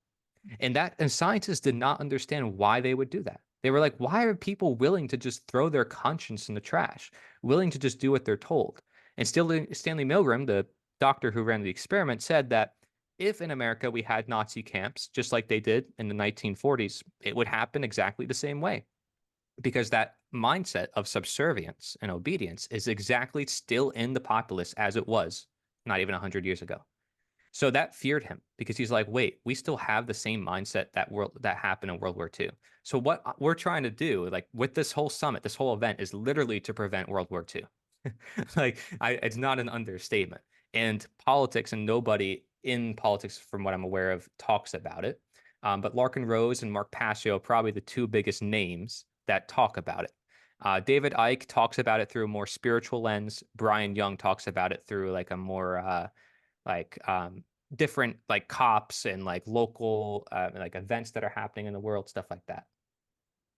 And scientists did not understand why they would do that. They were like, why are people willing to just throw their conscience in the trash, willing to just do what they're told? And Stanley Milgram, the doctor who ran the experiment, said that if in America we had Nazi camps, just like they did in the 1940s, it would happen exactly the same way. Because that mindset of subservience and obedience is exactly still in the populace as it was not even 100 years ago. So that feared him because he's like, wait, we still have the same mindset that happened in World War II. So what we're trying to do, like with this whole summit, this whole event, is literally to prevent World War II. It's not an understatement. And politics, and nobody in politics, from what I'm aware of, talks about it. But Larkin Rose and Mark Passio are probably the two biggest names that talk about it. David Icke talks about it through a more spiritual lens. Brian Young talks about it through like a more like different like cops and like local like events that are happening in the world, stuff like that.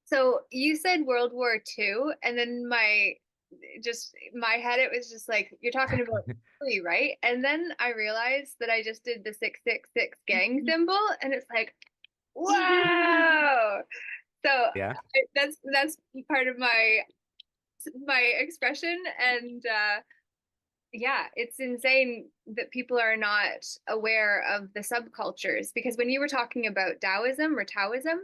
So you said World War II, and then my head, it was just like, you're talking about three, right? And then I realized that I just did the 666 gang symbol, and it's like, whoa. So Yeah. that's part of my expression, and yeah, it's insane that people are not aware of the subcultures, because when you were talking about Taoism or Taoism,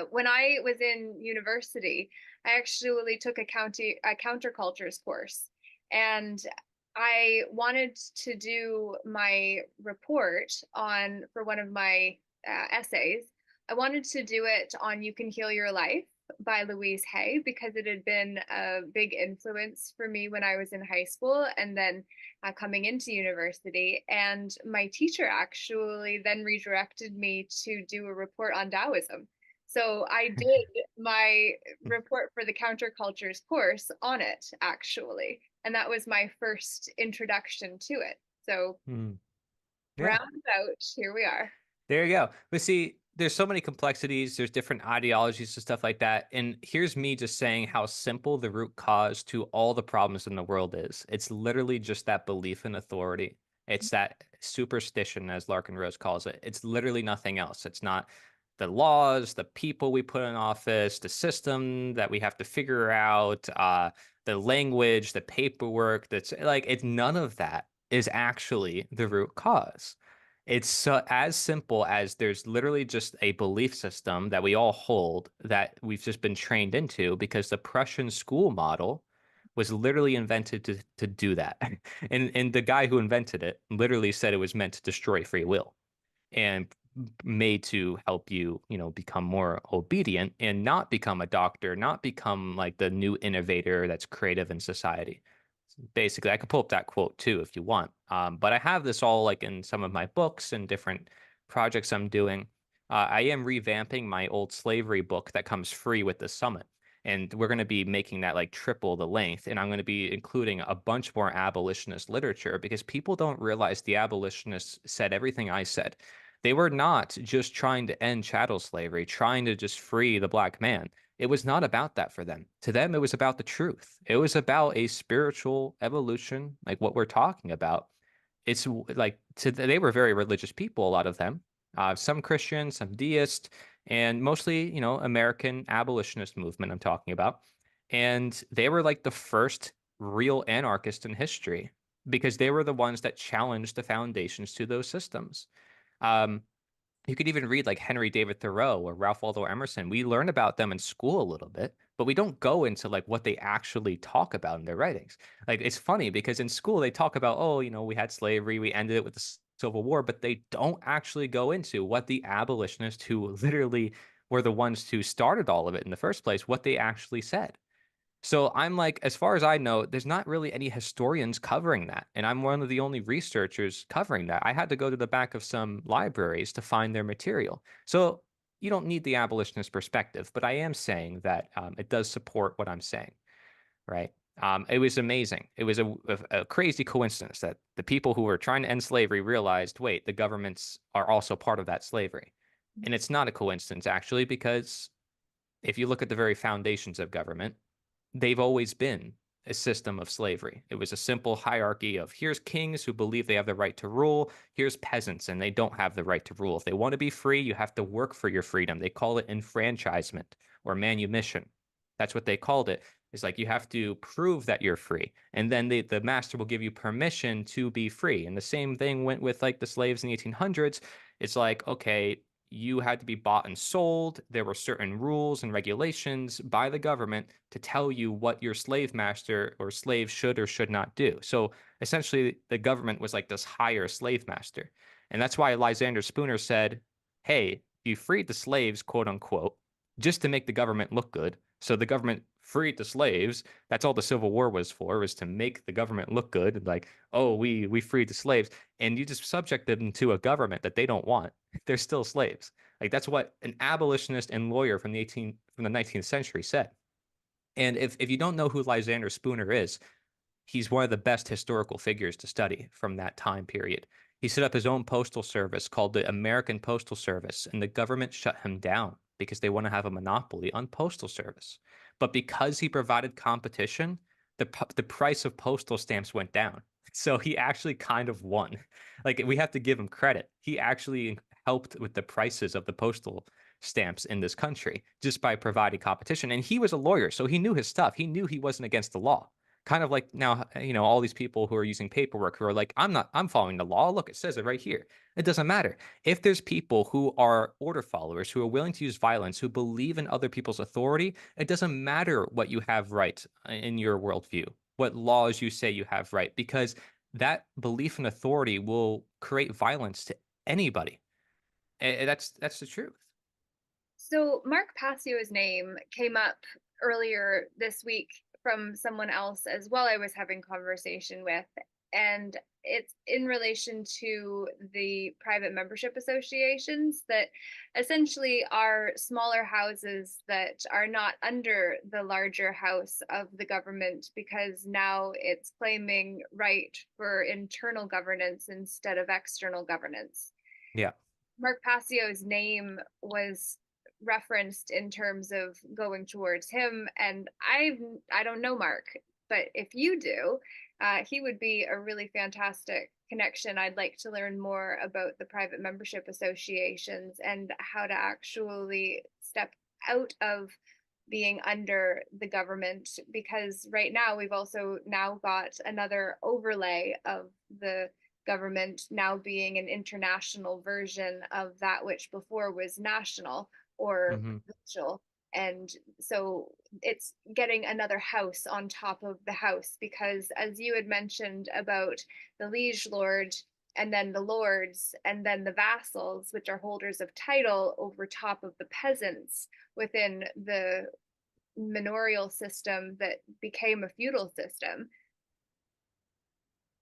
when I was in university, I actually took a countercultures course, and I wanted to do my report on for one of my essays. I wanted to do it on "You Can Heal Your Life" by Louise Hay, because it had been a big influence for me when I was in high school and then coming into university. And my teacher actually then redirected me to do a report on Taoism. So I did my report for the countercultures course on it, actually. And that was my first introduction to it. So Yeah. roundabout, here we are. There you go. But see, there's so many complexities, there's different ideologies and stuff like that. And here's me just saying how simple the root cause to all the problems in the world is. It's literally just that belief in authority. It's that superstition, as Larkin Rose calls it. It's literally nothing else. It's not the laws, the people we put in office, the system that we have to figure out, the language, the paperwork. That's like, it's none of that is actually the root cause. It's so, as simple as there's literally just a belief system that we all hold that we've just been trained into because the Prussian school model was literally invented to do that. And the guy who invented it literally said it was meant to destroy free will and made to help you, become more obedient and not become a doctor, not become like the new innovator that's creative in society. Basically, I could pull up that quote too if you want. But I have this all like in some of my books and different projects I'm doing. I am revamping my old slavery book that comes free with the summit. And we're going to be making that like triple the length. And I'm going to be including a bunch more abolitionist literature because people don't realize the abolitionists said everything I said. They were not just trying to end chattel slavery, trying to just free the black man. It was not about that for them. To them, it was about the truth. It was about a spiritual evolution, like what we're talking about. It's like they were very religious people, a lot of them. Some Christian, some deist, and mostly, American abolitionist movement I'm talking about. And they were like the first real anarchist in history because they were the ones that challenged the foundations to those systems. Um, you could even read like Henry David Thoreau or Ralph Waldo Emerson. We learn about them in school a little bit, but we don't go into like what they actually talk about in their writings. Like it's funny because in school they talk about, oh, we had slavery, we ended it with the Civil War, but they don't actually go into what the abolitionists who literally were the ones who started all of it in the first place, what they actually said. So I'm like, as far as I know, there's not really any historians covering that. And I'm one of the only researchers covering that. I had to go to the back of some libraries to find their material. So you don't need the abolitionist perspective, but I am saying that it does support what I'm saying, right? It was amazing. It was a crazy coincidence that the people who were trying to end slavery realized, wait, the governments are also part of that slavery. And it's not a coincidence, actually, because if you look at the very foundations of government, they've always been a system of slavery. It was a simple hierarchy of here's kings who believe they have the right to rule, here's peasants and they don't have the right to rule. If they want to be free, you have to work for your freedom. They call it enfranchisement or manumission. That's what they called it. It's like you have to prove that you're free. And then the master will give you permission to be free. And the same thing went with like the slaves in the 1800s. It's like, okay, you had to be bought and sold. There were certain rules and regulations by the government to tell you what your slave master or slave should or should not do. So essentially, the government was like this higher slave master. And that's why Lysander Spooner said, hey, you freed the slaves, quote unquote, just to make the government look good. So the government freed the slaves. That's all the Civil War was for, was to make the government look good. And like, oh, we freed the slaves. And you just subject them to a government that they don't want. They're still slaves. Like that's what an abolitionist and lawyer from the 19th century said. And if you don't know who Lysander Spooner is, he's one of the best historical figures to study from that time period. He set up his own postal service called the American Postal Service, and the government shut him down because they want to have a monopoly on postal service. But because he provided competition, the price of postal stamps went down. So he actually kind of won. Like we have to give him credit. He actually helped with the prices of the postal stamps in this country just by providing competition. And he was a lawyer, so he knew his stuff. He knew he wasn't against the law. Kind of like now, all these people who are using paperwork who are like, I'm following the law. Look, it says it right here. It doesn't matter. If there's people who are order followers, who are willing to use violence, who believe in other people's authority, it doesn't matter what you have right in your worldview, what laws you say you have right, because that belief in authority will create violence to anybody. That's the truth. So Mark Passio's name came up earlier this week from someone else as well I was having conversation with, and it's in relation to the private membership associations that essentially are smaller houses that are not under the larger house of the government, because now it's claiming right for internal governance instead of external governance. Yeah. Mark Passio's name was referenced in terms of going towards him, and I don't know Mark, but if you do, he would be a really fantastic connection. I'd like to learn more about the private membership associations and how to actually step out of being under the government, because right now we've also now got another overlay of the government now being an international version of that which before was national or provincial. And so it's getting another house on top of the house, because as you had mentioned about the liege lord and then the lords and then the vassals, which are holders of title over top of the peasants within the manorial system that became a feudal system,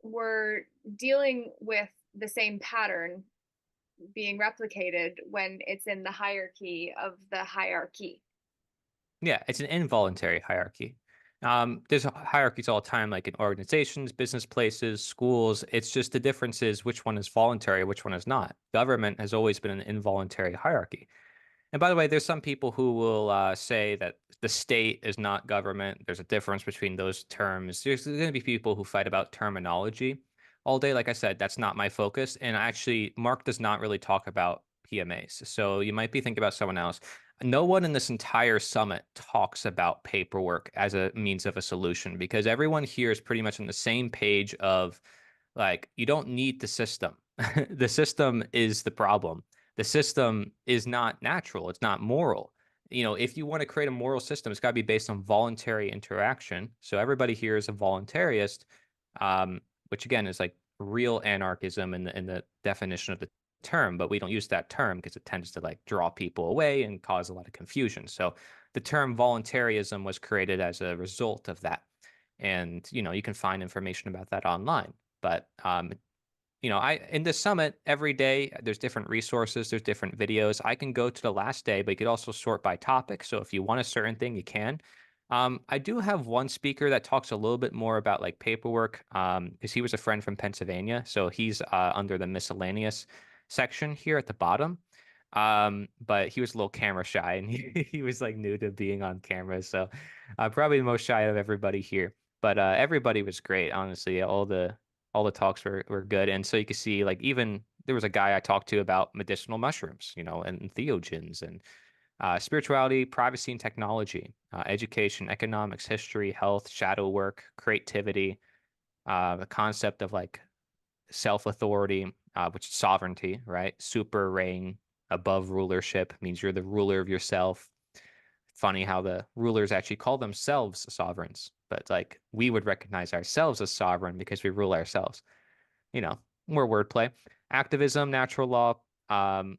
we're dealing with the same pattern being replicated when it's in the hierarchy of the hierarchy. Yeah, it's an involuntary hierarchy. There's hierarchies all the time, like in organizations, business places, schools. It's just the difference is which one is voluntary, which one is not. Government has always been an involuntary hierarchy. And by the way, there's some people who will say that the state is not government. There's a difference between those terms. There's going to be people who fight about terminology all day. Like I said, that's not my focus. And actually, Mark does not really talk about PMAs. So you might be thinking about someone else. No one in this entire summit talks about paperwork as a means of a solution, because everyone here is pretty much on the same page of like, you don't need the system. The system is the problem. The system is not natural. It's not moral. If you want to create a moral system, it's got to be based on voluntary interaction. So everybody here is a voluntarist, which again is like real anarchism in the definition of the term, but we don't use that term because it tends to like draw people away and cause a lot of confusion. So the term voluntarism was created as a result of that. And, you can find information about that online. But I in the summit every day there's different resources, there's different videos. I can go to the last day, but you could also sort by topic. So if you want a certain thing, you can. I do have one speaker that talks a little bit more about like paperwork, because he was a friend from Pennsylvania, so he's under the miscellaneous section here at the bottom. But he was a little camera shy, and he was like new to being on camera, so probably the most shy of everybody here. But everybody was great, honestly. All the talks were good. And so you can see like even there was a guy I talked to about medicinal mushrooms, and theogens and spirituality, privacy and technology, education, economics, history, health, shadow work, creativity, the concept of like self-authority, which is sovereignty, right? Super reign, above rulership means you're the ruler of yourself. Funny how the rulers actually call themselves sovereigns, but like we would recognize ourselves as sovereign because we rule ourselves. You know, more wordplay. Activism, natural law,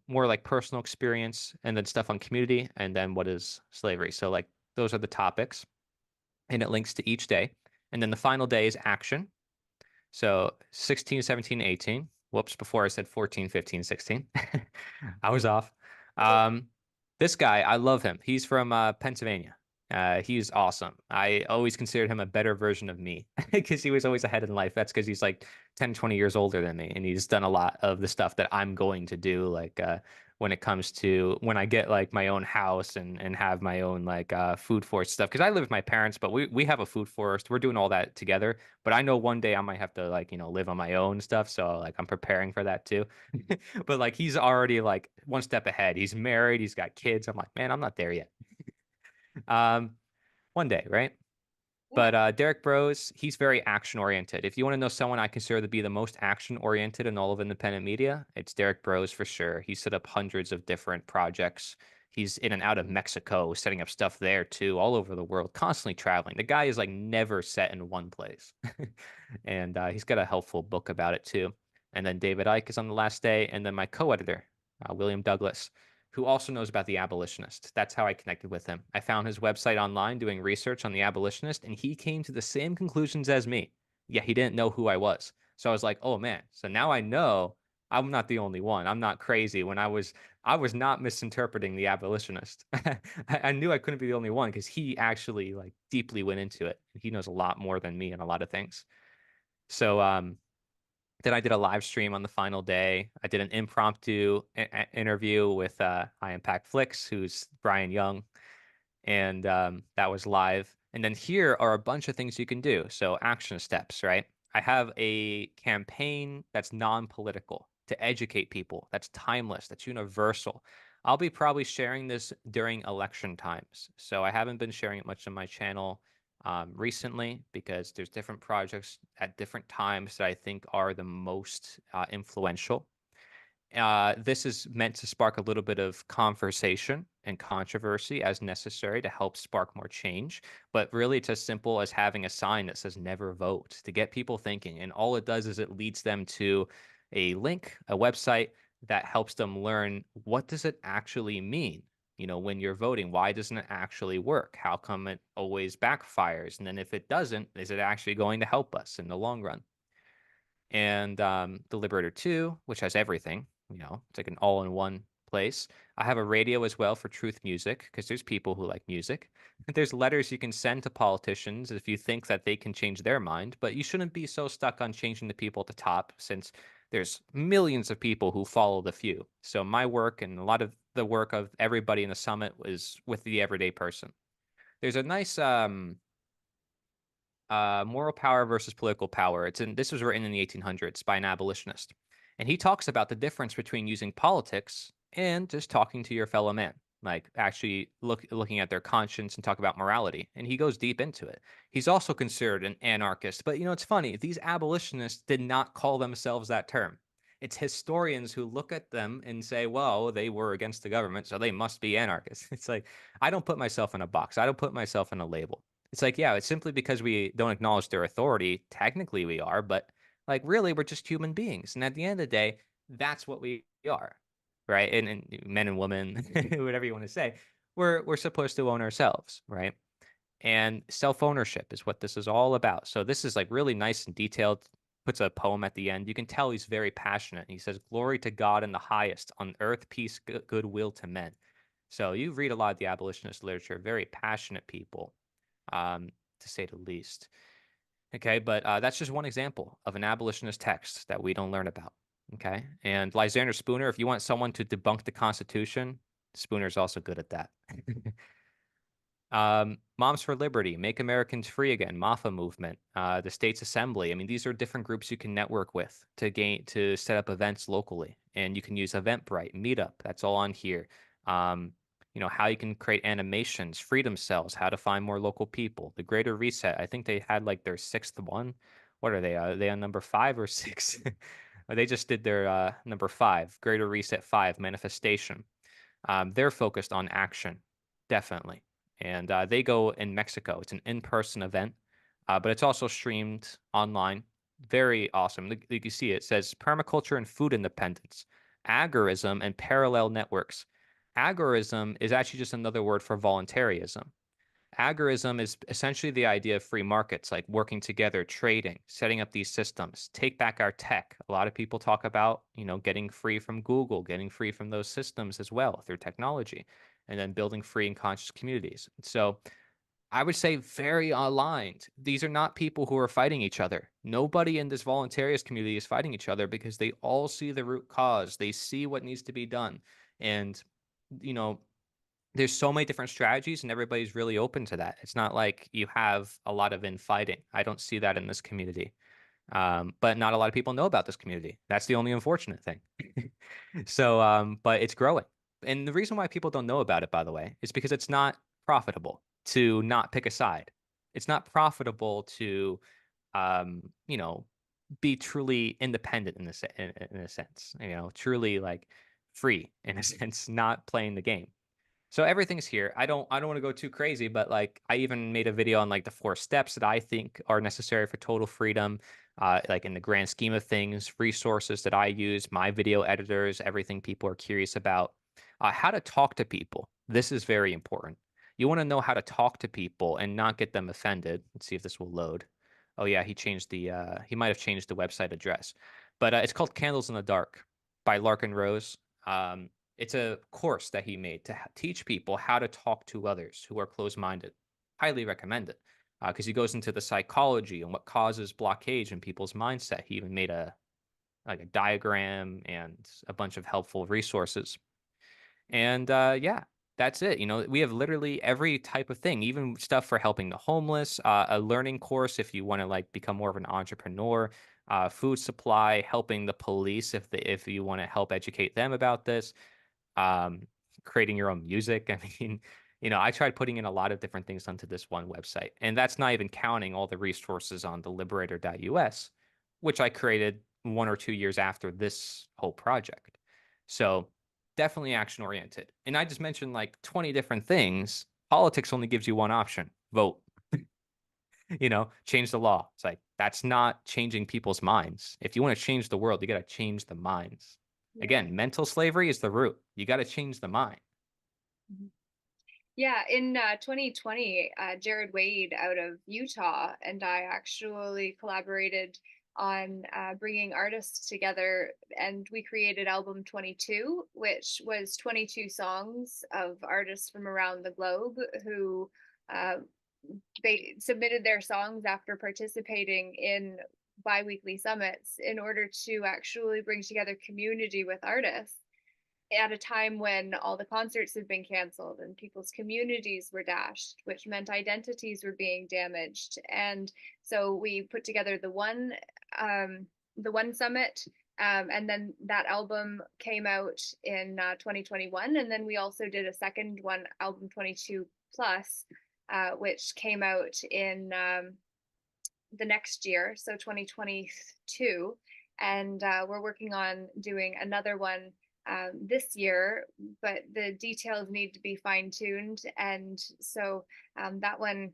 more like personal experience, and then stuff on community, and then what is slavery. So like those are the topics, and it links to each day. And then the final day is action. So 16, 17, 18. Whoops, before I said 14, 15, 16. I was off. Um, this guy, I love him. He's from Pennsylvania. He's awesome. I always considered him a better version of me because he was always ahead in life. That's because he's like 10, 20 years older than me. And he's done a lot of the stuff that I'm going to do. Like when it comes to when I get like my own house and have my own like food forest stuff. Because I live with my parents, but we have a food forest. We're doing all that together. But I know one day I might have to like, live on my own stuff. So like I'm preparing for that too. But like he's already like one step ahead. He's married, he's got kids. I'm like, man, I'm not there yet. Um, one day, right? But Derek Bros, he's very action oriented. If you want to know someone I consider to be the most action oriented in all of independent media, it's Derek Bros for sure. He set up hundreds of different projects. He's in and out of Mexico, setting up stuff there too, all over the world, constantly traveling. The guy is like never set in one place. And he's got a helpful book about it too. And then David Icke is on the last day. And then my co editor, William Douglas, who also knows about the abolitionist. That's how I connected with him. I found his website online doing research on the abolitionist, and he came to the same conclusions as me. Yeah, he didn't know who I was. So I was like, oh man. So now I know I'm not the only one. I'm not crazy. I was not misinterpreting the abolitionist. I knew I couldn't be the only one because he actually like deeply went into it. He knows a lot more than me in a lot of things. So then I did a live stream on the final day. I did an impromptu interview with High Impact Flicks, who's Brian Young, and that was live. And then here are a bunch of things you can do. So action steps, right? I have a campaign that's non-political to educate people. That's timeless. That's universal. I'll be probably sharing this during election times. So I haven't been sharing it much on my channel recently because there's different projects at different times that I think are the most influential. This is meant to spark a little bit of conversation and controversy as necessary to help spark more change. But really, it's as simple as having a sign that says never vote to get people thinking. And all it does is it leads them to a link, a website that helps them learn what does it actually mean. When you're voting, why doesn't it actually work? How come it always backfires? And then if it doesn't, is it actually going to help us in the long run? And the Liberator 2, which has everything. It's like an all-in-one place. I have a radio as well for truth music because there's people who like music. There's letters you can send to politicians if you think that they can change their mind, but you shouldn't be so stuck on changing the people at the top since there's millions of people who follow the few. So my work and a lot of the work of everybody in the summit was with the everyday person. There's a nice moral power versus political power. This was written in the 1800s by an abolitionist. And he talks about the difference between using politics and just talking to your fellow man, like actually looking at their conscience and talk about morality. And he goes deep into it. He's also considered an anarchist. But it's funny, these abolitionists did not call themselves that term. It's historians who look at them and say, well, they were against the government, so they must be anarchists. It's like, I don't put myself in a box. I don't put myself in a label. It's like, yeah, it's simply because we don't acknowledge their authority. Technically, we are, but like, really, we're just human beings. And at the end of the day, that's what we are, right? And men and women, whatever you want to say, we're supposed to own ourselves, right? And self-ownership is what this is all about. So this is like really nice and detailed. Puts a poem at the end. You can tell he's very passionate. He says, "Glory to God in the highest, on earth peace, goodwill to men." So you read a lot of the abolitionist literature, very passionate people, to say the least. Okay, but that's just one example of an abolitionist text that we don't learn about. Okay, and Lysander Spooner, if you want someone to debunk the Constitution, Spooner's also good at that. Moms for Liberty, Make Americans Free Again, MAFA movement, the States Assembly. I mean, these are different groups you can network with to set up events locally, and you can use Eventbrite, Meetup. That's all on here. Um, how you can create animations, Freedom Cells, how to find more local people, the Greater Reset. I think they had like their sixth one. What are they? Are they on number 5 or 6? They just did their number 5, Greater Reset 5 manifestation. They're focused on action, definitely. And they go in Mexico. It's an in-person event, but it's also streamed online. Very awesome. You can see it says permaculture and food independence, agorism and parallel networks. Agorism is actually just another word for voluntarism. Agorism is essentially the idea of free markets, like working together, trading, setting up these systems, take back our tech. A lot of people talk about, getting free from Google, getting free from those systems as well through technology, and then building free and conscious communities. So I would say very aligned. These are not people who are fighting each other. Nobody in this voluntarist community is fighting each other because they all see the root cause. They see what needs to be done. And, you know, there's so many different strategies and everybody's really open to that. It's not like you have a lot of infighting. I don't see that in this community. But not a lot of people know about this community. That's the only unfortunate thing. So, but it's growing. And the reason why people don't know about it, by the way, is because it's not profitable to not pick a side. It's not profitable to, um, you know, be truly independent in a sense, truly like free in a sense, not playing the game. So everything's here. I don't want to go too crazy, but like I even made a video on like the 4 steps that I think are necessary for total freedom, like in the grand scheme of things, resources that I use, my video editors, everything people are curious about, how to talk to people. This is very important. You want to know how to talk to people and not get them offended. Let's see if this will load. Oh yeah, he might have changed the website address, but it's called Candles in the Dark by Larkin Rose. It's a course that he made to teach people how to talk to others who are closed-minded. Highly recommend it because he goes into the psychology and what causes blockage in people's mindset. He even made a diagram and a bunch of helpful resources. And yeah, that's it. We have literally every type of thing, even stuff for helping the homeless, a learning course if you want to like become more of an entrepreneur, food supply, helping the police if you want to help educate them about this, um, creating your own music. I mean, I tried putting in a lot of different things onto this one website, and that's not even counting all the resources on the liberator.us, which I created 1 or 2 years after this whole project. So definitely action oriented. And I just mentioned like 20 different things. Politics only gives you one option: vote. Change the law. It's like that's not changing people's minds. If you want to change the world, you got to change the minds. Yeah. Again, mental slavery is the root. You got to change the mind. Yeah, in 2020, Jared Wade out of Utah and I actually collaborated on bringing artists together, and we created album 22, which was 22 songs of artists from around the globe who they submitted their songs after participating in bi-weekly summits in order to actually bring together community with artists at a time when all the concerts had been canceled and people's communities were dashed, which meant identities were being damaged. And so we put together the one summit, and then that album came out in 2021, and then we also did a second one, album 22 plus, which came out in the next year, so 2022, and we're working on doing another one this year, but the details need to be fine-tuned, and so that one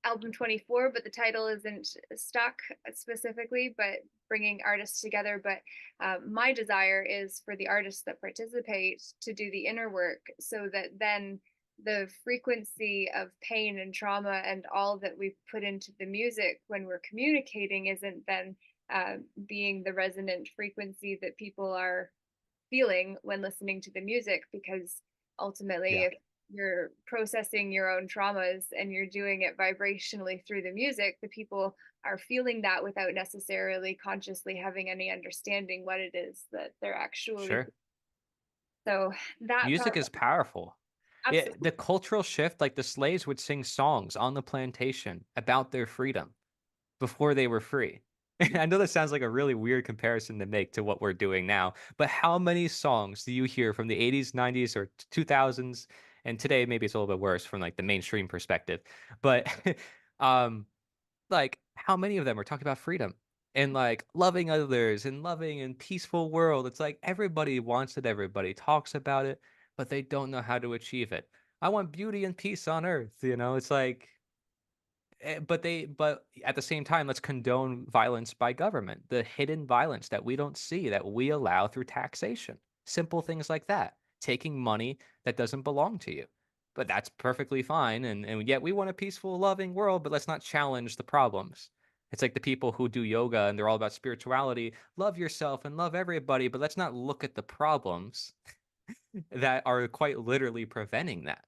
album 24, but the title isn't stuck specifically, but bringing artists together. But my desire is for the artists that participate to do the inner work so that then the frequency of pain and trauma and all that we've put into the music when we're communicating isn't then being the resonant frequency that people are feeling when listening to the music, because ultimately Yeah, if you're processing your own traumas and you're doing it vibrationally through the music, the people are feeling that without necessarily consciously having any understanding what it is that they're actually. sure. So that Music part, is powerful. absolutely. The cultural shift, like the slaves would sing songs on the plantation about their freedom before they were free. I know that sounds like a really weird comparison to make to what we're doing now, but how many songs do you hear from the 80s, 90s, or 2000s? And today, maybe it's a little bit worse from like the mainstream perspective, but um, like how many of them are talking about freedom and like loving others and loving and peaceful world? It's like everybody wants it, everybody talks about it, but they don't know how to achieve it. I want beauty and peace on earth, it's like but at the same time, let's condone violence by government, the hidden violence that we don't see, that we allow through taxation. Simple things like that, taking money that doesn't belong to you. But that's perfectly fine. And yet we want a peaceful, loving world, but let's not challenge the problems. It's like the people who do yoga and they're all about spirituality. Love yourself and love everybody, but let's not look at the problems that are quite literally preventing that.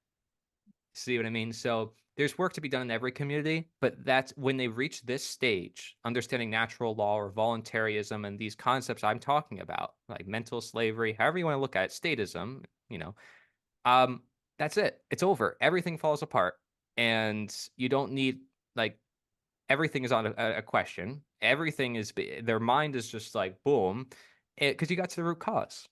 See what I mean? So there's work to be done in every community, but that's when they reach this stage, understanding natural law or voluntarism and these concepts I'm talking about, like mental slavery, however you want to look at it, statism, um, that's it. It's over. Everything falls apart. And you don't need like everything is on a question. Everything is their mind is just like boom, because you got to the root cause.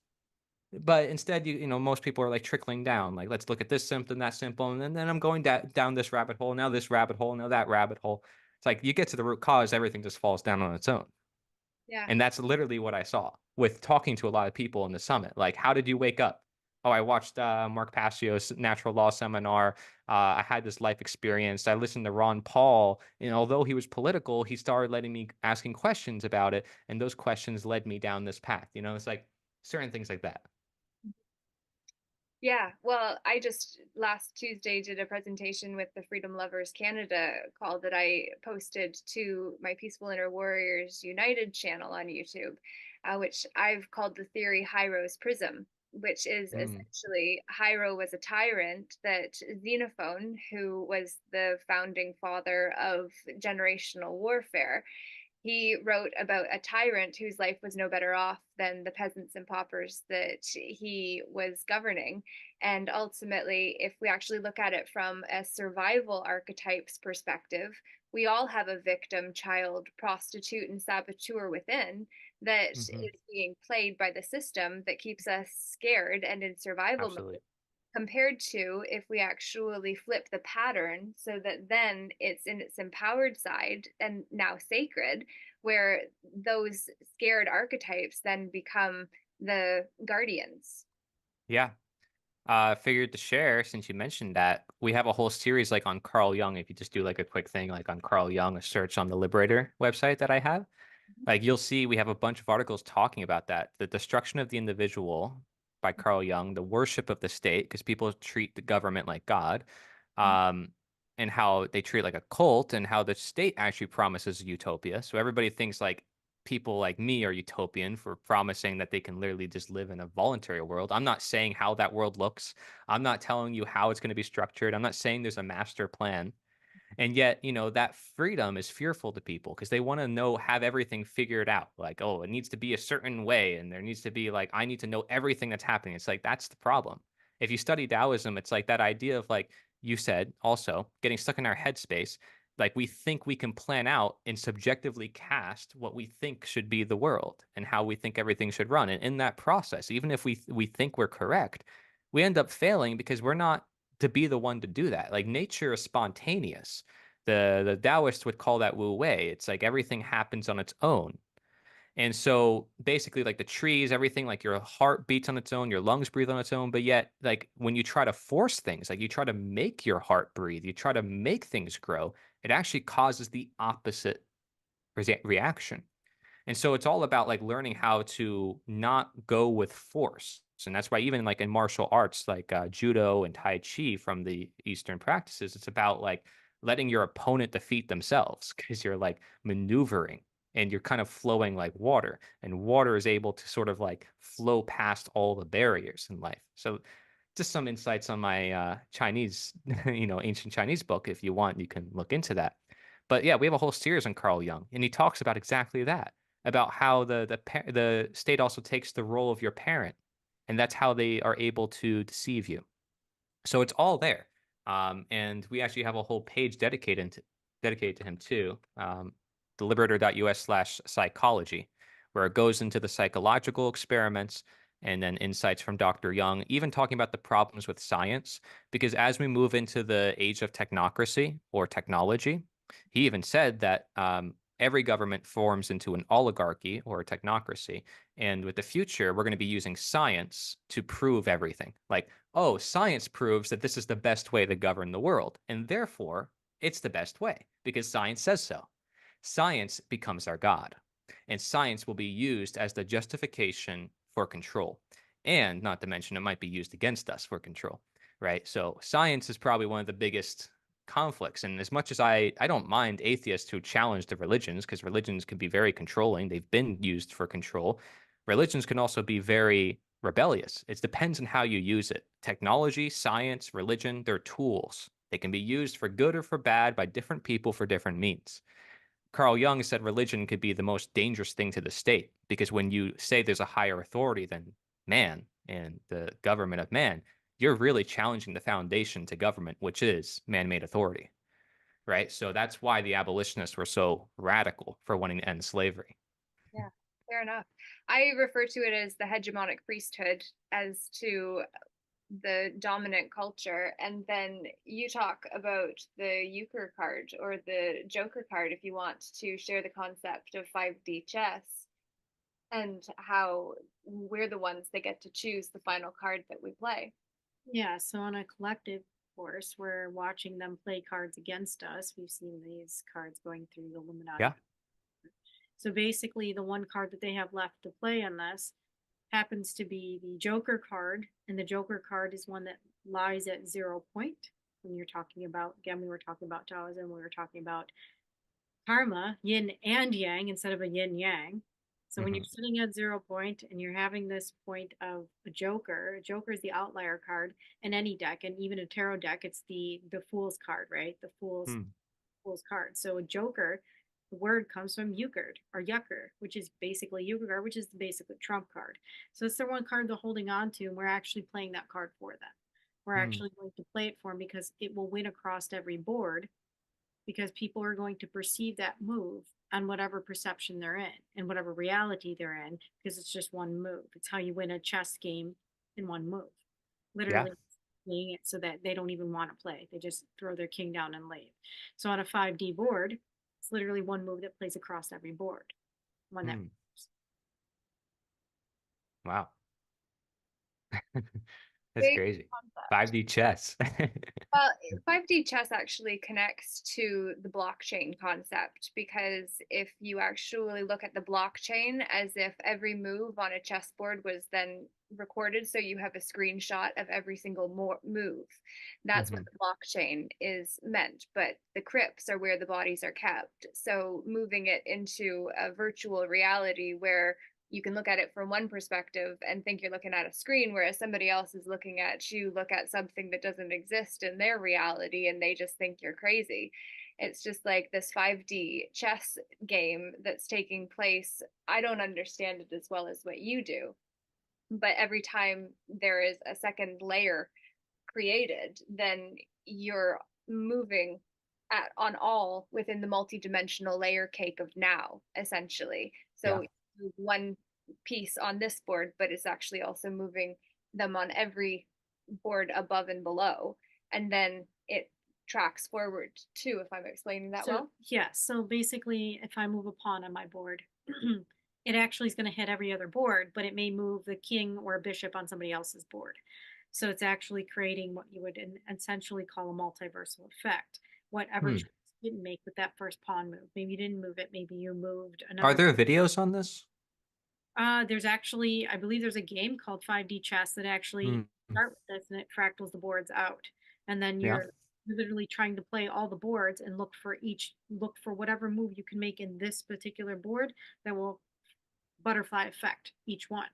But instead, most people are like trickling down. Like, let's look at this symptom, that symptom, and then I'm going down this rabbit hole. Now this rabbit hole, now that rabbit hole. It's like you get to the root cause, everything just falls down on its own. Yeah. And that's literally what I saw with talking to a lot of people in the summit. Like, how did you wake up? Oh, I watched Mark Passio's natural law seminar. I had this life experience. I listened to Ron Paul. And although he was political, he started letting me asking questions about it. And those questions led me down this path. It's like certain things like that. Yeah, well, I just last Tuesday did a presentation with the Freedom Lovers Canada call that I posted to my Peaceful Inner Warriors United channel on YouTube, which I've called the theory Hyro's Prism, which is Mm, essentially Hyro was a tyrant that Xenophon, who was the founding father of generational warfare, he wrote about a tyrant whose life was no better off than the peasants and paupers that he was governing. And ultimately, if we actually look at it from a survival archetypes perspective, we all have a victim, child, prostitute, and saboteur within that is hmm being played by the system that keeps us scared and in survival mode, absolutely. compared to if we actually flip the pattern so that then it's in its empowered side and now sacred, where those scared archetypes then become the guardians. Yeah. Figured to share since you mentioned that we have a whole series like on Carl Jung. If you just do like a quick thing like on Carl Jung, a search on the Liberator website that I have, like you'll see we have a bunch of articles talking about that, the destruction of the individual by Carl Jung, the worship of the state because people treat the government like God, um, and how they treat it like a cult, and how the state actually promises utopia. So everybody thinks like people like me are utopian for promising that they can literally just live in a voluntary world. I'm not saying how that world looks. I'm not telling you how it's going to be structured. I'm not saying there's a master plan. And yet, that freedom is fearful to people because they want to have everything figured out. Like, oh, it needs to be a certain way. And there needs to be like, I need to know everything that's happening. It's like, that's the problem. If you study Taoism, it's like that idea of like you said, also getting stuck in our headspace. Like we think we can plan out and subjectively cast what we think should be the world and how we think everything should run. And in that process, even if we think we're correct, we end up failing because we're not to be the one to do that. Like nature is spontaneous. The Taoists would call that Wu Wei. It's like everything happens on its own. And so basically like the trees, everything, like your heart beats on its own, your lungs breathe on its own. But yet, like when you try to force things, like you try to make your heart breathe, you try to make things grow, it actually causes the opposite reaction. And so it's all about like learning how to not go with force. And that's why even like in martial arts, like judo and tai chi from the Eastern practices, it's about like letting your opponent defeat themselves because you're like maneuvering and you're kind of flowing like water. And water is able to sort of like flow past all the barriers in life. So just some insights on my Chinese, ancient Chinese book. If you want, you can look into that. But yeah, we have a whole series on Carl Jung, and he talks about exactly that, about how the state also takes the role of your parent, and that's how they are able to deceive you. So it's all there. And we actually have a whole page dedicated to him too, deliberator.us/psychology, where it goes into the psychological experiments and then insights from Dr. Young, even talking about the problems with science. Because as we move into the age of technocracy or technology, he even said that every government forms into an oligarchy or a technocracy. And with the future, we're going to be using science to prove everything. Like, oh, science proves that this is the best way to govern the world. And therefore, it's the best way because science says so. Science becomes our God. And science will be used as the justification for control. And not to mention, it might be used against us for control, right? So science is probably one of the biggest conflicts. And as much as I don't mind atheists who challenge the religions, because religions can be very controlling, they've been used for control. Religions can also be very rebellious. It depends on how you use it. Technology, science, religion, they're tools. They can be used for good or for bad by different people for different means. Carl Jung said religion could be the most dangerous thing to the state because when you say there's a higher authority than man and the government of man, you're really challenging the foundation to government, which is man-made authority, right? So that's why the abolitionists were so radical for wanting to end slavery. Yeah, fair enough. I refer to it as the hegemonic priesthood as to the dominant culture. And then you talk about the euchre card or the joker card if you want to share the concept of 5D chess and how we're the ones that get to choose the final card that we play. Yeah, so on a collective course, we're watching them play cards against us. We've seen these cards going through the Illuminati. Yeah. So basically, the one card that they have left to play on this happens to be the Joker card, and the Joker card is one that lies at 0 point. When you're talking about, again, we were talking about Taoism, we were talking about karma, yin and yang instead of a yin yang. So when you're sitting at 0 point and you're having this point of a Joker is the outlier card in any deck, and even a tarot deck, it's the Fool's card, right? The Fool's card. So a Joker, the word comes from euchred or yucker, which is basically euchre card, which is the basic trump card. So it's the one card they're holding on to, and we're actually playing that card for them. We're actually going to play it for them because it will win across every board, because people are going to perceive that move on whatever perception they're in and whatever reality they're in, because it's just one move. It's how you win a chess game in one move. Literally playing it so that they don't even want to play. They just throw their king down and leave. So on a 5D board, it's literally one move that plays across every board. One that Wow. That's Big crazy. concept. 5D chess. Well, 5D chess actually connects to the blockchain concept because if you actually look at the blockchain as if every move on a chessboard was then recorded, so you have a screenshot of every single move, that's what the blockchain is meant. But the crypts are where the bodies are kept. So moving it into a virtual reality where you can look at it from one perspective and think you're looking at a screen, whereas somebody else is looking at you, look at something that doesn't exist in their reality, and they just think you're crazy. It's just like this 5D chess game that's taking place. I don't understand it as well as what you do, but every time there is a second layer created, then you're moving on all within the multi-dimensional layer cake of now, essentially. So one piece on this board, but it's actually also moving them on every board above and below. And then it tracks forward too, if I'm explaining that well. Yeah, so basically, if I move a pawn on my board, it actually is going to hit every other board, but it may move the king or a bishop on somebody else's board. So it's actually creating what you would essentially call a multiversal effect. Whatever didn't make with that first pawn move. Maybe you didn't move it. Maybe you moved Are another there one. videos on this? There's actually, I believe there's a game called 5D chess that actually Mm, start with this and it fractals the boards out. And then yeah. you're literally trying to play all the boards and look for whatever move you can make in this particular board that will butterfly effect each one.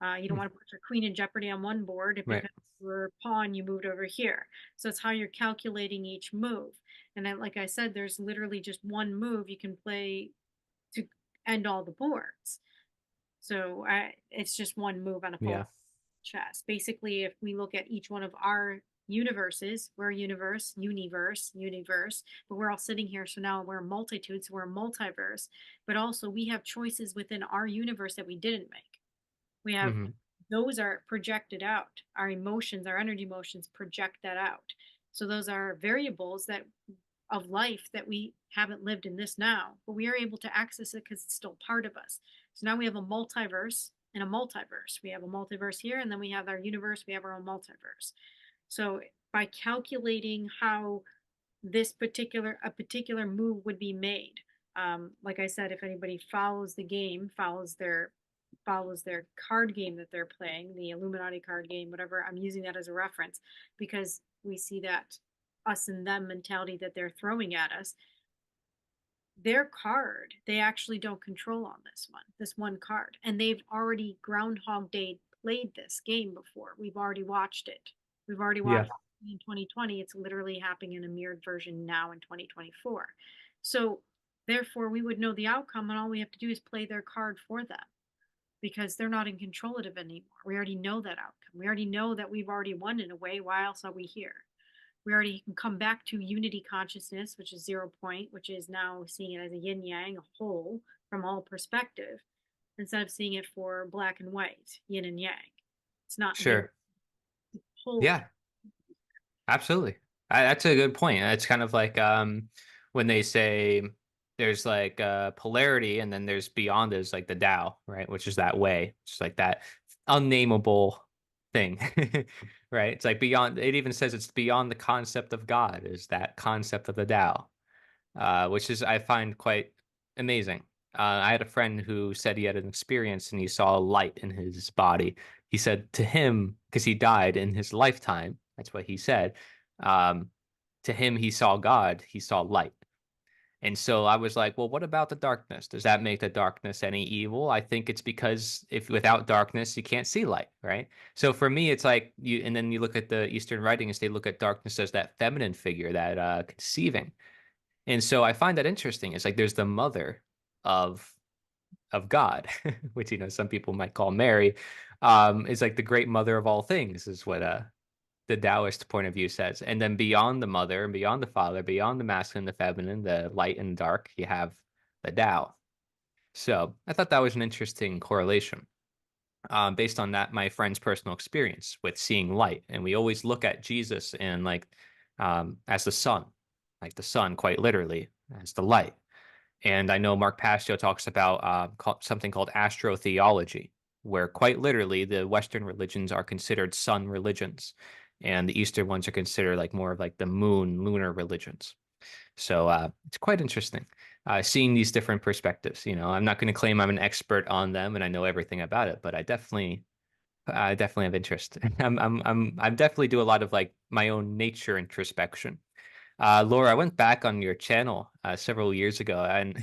You don't Hmm. want to put your queen in jeopardy on one board Right. because your pawn you moved over here. So it's how you're calculating each move. And then, like I said, there's literally just one move you can play to end all the boards. So it's just one move on a full Yeah. chess. Basically, if we look at each one of our universes, we're a universe, but we're all sitting here. So now we're a multitude, so we're a multiverse. But also, we have choices within our universe that we didn't make. We have Hmm. those are projected out. Our emotions, our energy emotions project that out. So those are variables that of life that we haven't lived in this now, but we are able to access it because it's still part of us. So now we have a multiverse and a multiverse. We have a multiverse here, and then we have our universe, we have our own multiverse. So by calculating how a particular move would be made, like I said, if anybody follows the game, follows their card game that they're playing, the Illuminati card game, whatever, I'm using that as a reference because we see that us and them mentality that they're throwing at us. Their card, they actually don't control on this one card. And they've already Groundhog Day played this game before. We've already watched it. We've already Yeah. watched it in 2020. It's literally happening in a mirrored version now in 2024. So therefore we would know the outcome and all we have to do is play their card for them because they're not in control of it anymore. We already know that outcome. We already know that we've already won in a way. Why else are we here? We already can come back to unity consciousness, which is 0 point, which is now seeing it as a yin yang, a whole from all perspective, instead of seeing it for black and white, yin and yang. It's not there. Sure. Whole. Yeah. Absolutely. That's a good point. It's kind of like when they say there's like polarity and then there's beyond is like the Tao, right? Which is that way. It's like that unnameable thing. Right? It's like beyond it even says it's beyond the concept of God is that concept of the Tao. Which is I find quite amazing. I had a friend who said he had an experience and he saw light in his body. He said to him, because he died in his lifetime, that's what he said. Um, to him, he saw God, he saw light. And so I was like, well, what about the darkness? Does that make the darkness any evil? I think it's because if without darkness, you can't see light, right? So for me, it's like you, and then you look at the Eastern writings, they look at darkness as that feminine figure, that conceiving. And so I find that interesting. It's like there's the mother of God, which some people might call Mary, is like the great mother of all things, is what the Taoist point of view says. And then beyond the mother and beyond the father, beyond the masculine, the feminine, the light and dark, you have the Tao. So I thought that was an interesting correlation. Based on that, my friend's personal experience with seeing light, and we always look at Jesus and like as the sun, like the sun, quite literally as the light. And I know Mark Pastio talks about something called astrotheology, where quite literally the Western religions are considered sun religions, and the Eastern ones are considered like more of like the moon, lunar religions. So it's quite interesting seeing these different perspectives. I'm not going to claim I'm an expert on them and I know everything about it, but I definitely have interest. I definitely do a lot of like my own nature introspection. Laura, I went back on your channel several years ago, and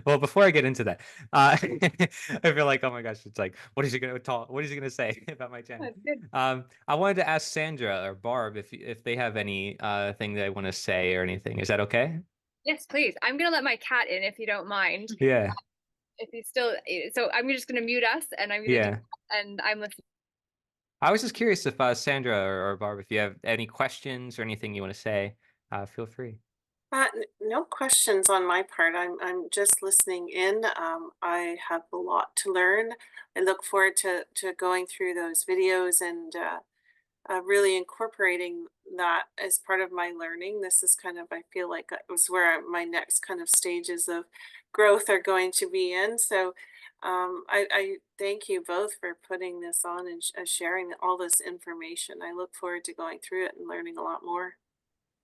well, before I get into that, I feel like, oh my gosh, it's like, what is he gonna talk? What is he gonna say about my channel? That's good. I wanted to ask Sandra or Barb if they have any thing they want to say or anything. Is that okay? Yes, please. I'm gonna let my cat in if you don't mind. Yeah, If he's still, so I'm just gonna mute us and I'm gonna do, yeah. and I'm listening. I was just curious if Sandra or Barb, if you have any questions or anything you want to say, feel free. No questions on my part. I'm just listening in. I have a lot to learn. I look forward to going through those videos and really incorporating that as part of my learning. This is kind of, I feel like it was where my next kind of stages of growth are going to be in. So I thank you both for putting this on and sharing all this information. I look forward to going through it and learning a lot more.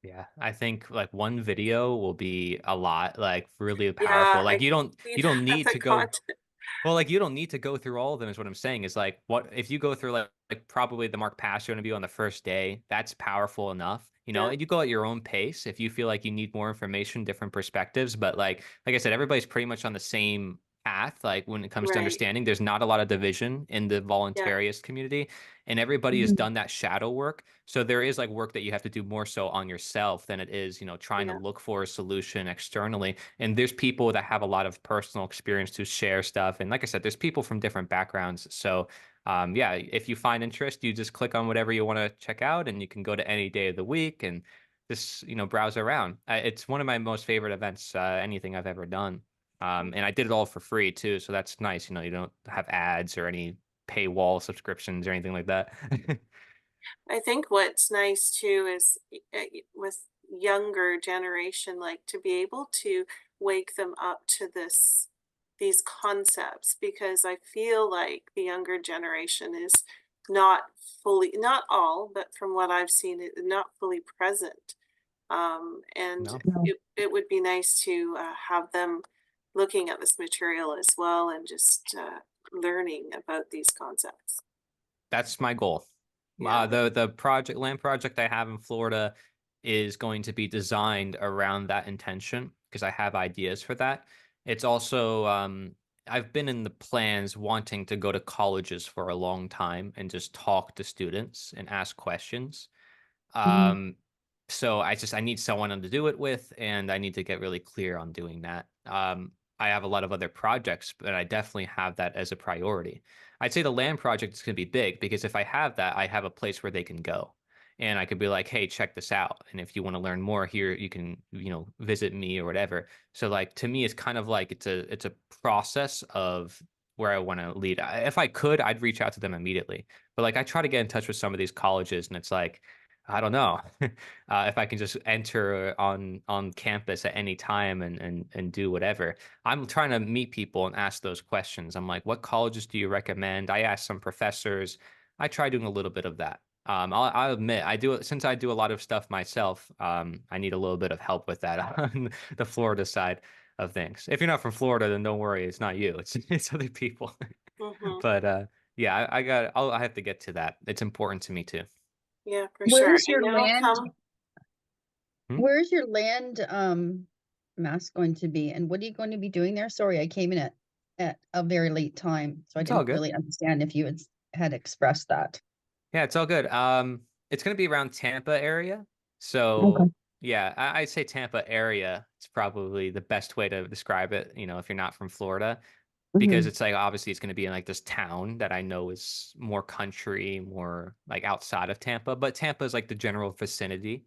Yeah, I think like one video will be a lot, like really powerful. Yeah, Like I you can don't see you don't that need the to go. content. Well, like you don't need to go through all of them is what I'm saying. Is like what if you go through like probably the Mark Pass interview on the first day, that's powerful enough, you know, Yeah, and you go at your own pace if you feel like you need more information, different perspectives. But like I said, everybody's pretty much on the same path. Like when it comes to right. understanding, there's not a lot of division in the Yeah, voluntarist community, and everybody has Mhm. done that shadow work. So there is like work that you have to do more so on yourself than it is, you know, trying to yeah. look for a solution externally. And there's people that have a lot of personal experience to share stuff. And like I said, there's people from different backgrounds. So yeah, if you find interest, you just click on whatever you want to check out, and you can go to any day of the week and just, you know, browse around. It's one of my most favorite events, anything I've ever done. And I did it all for free too, so that's nice. You know, you don't have ads or any paywall subscriptions or anything like that. I think what's nice too is with younger generation, like to be able to wake them up to these concepts, because I feel like the younger generation is not fully, not all, but from what I've seen, not fully present. And No. No. it would be nice to have them looking at this material as well, and just learning about these concepts. That's my goal. Yeah. The project land project I have in Florida is going to be designed around that intention because I have ideas for that. It's also I've been in the plans wanting to go to colleges for a long time and just talk to students and ask questions. Mhm. Um, so I need someone to do it with, and I need to get really clear on doing that. I have a lot of other projects, but I definitely have that as a priority. I'd say the land project is going to be big because if I have that, I have a place where they can go. And I could be like, hey, check this out. And if you want to learn more here, you can, you know, visit me or whatever. So like to me, it's kind of like it's a process of where I want to lead. If I could, I'd reach out to them immediately. But like I try to get in touch with some of these colleges, and it's like, I don't know if I can just enter on campus at any time and do whatever. I'm trying to meet people and ask those questions. I'm like, what colleges do you recommend? I asked some professors. I try doing a little bit of that. I'll admit I do it since I do a lot of stuff myself. I need a little bit of help with that on the Florida side of things. If you're not from Florida, then don't worry, it's not you. It's other people. Hmm. But yeah, I have to get to that. It's important to me too. Yeah, for Where sure. is And your now land? come, Hmm? Where is your land mass going to be, and what are you going to be doing there? Sorry, I came in at a very late time, so I It's all didn't good. really understand if you had expressed that. Yeah, it's all good. It's gonna be around Tampa area. Okay. So yeah, I'd say Tampa area. It's probably the best way to describe it. You know, if you're not from Florida, because Hmm. it's like obviously it's gonna be in like this town that I know is more country, more like outside of Tampa, but Tampa is like the general vicinity,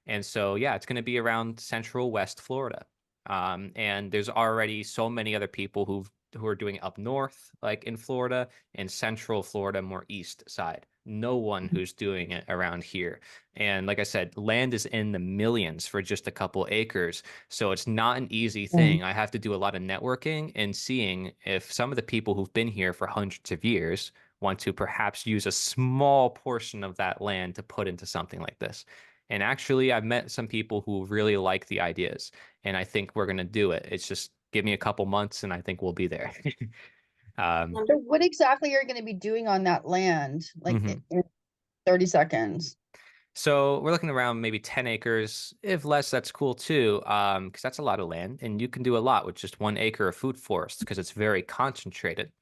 and so yeah, it's gonna be around Central West Florida. And there's already so many other people who are doing it up north, like in Florida, and Central Florida, more east side. No one who's doing it around here. And like I said, land is in the millions for just a couple acres. So it's not an easy Yeah. thing. I have to do a lot of networking and seeing if some of the people who've been here for hundreds of years want to perhaps use a small portion of that land to put into something like this. And actually, I've met some people who really like the ideas, and I think we're going to do it. It's just give me a couple months, and I think we'll be there. um, So wonder- what exactly are you going to be doing on that land, like mhm. in 30 seconds? So we're looking around maybe 10 acres. If less, that's cool too, because that's a lot of land, and you can do a lot with just 1 acre of food forest because it's very concentrated.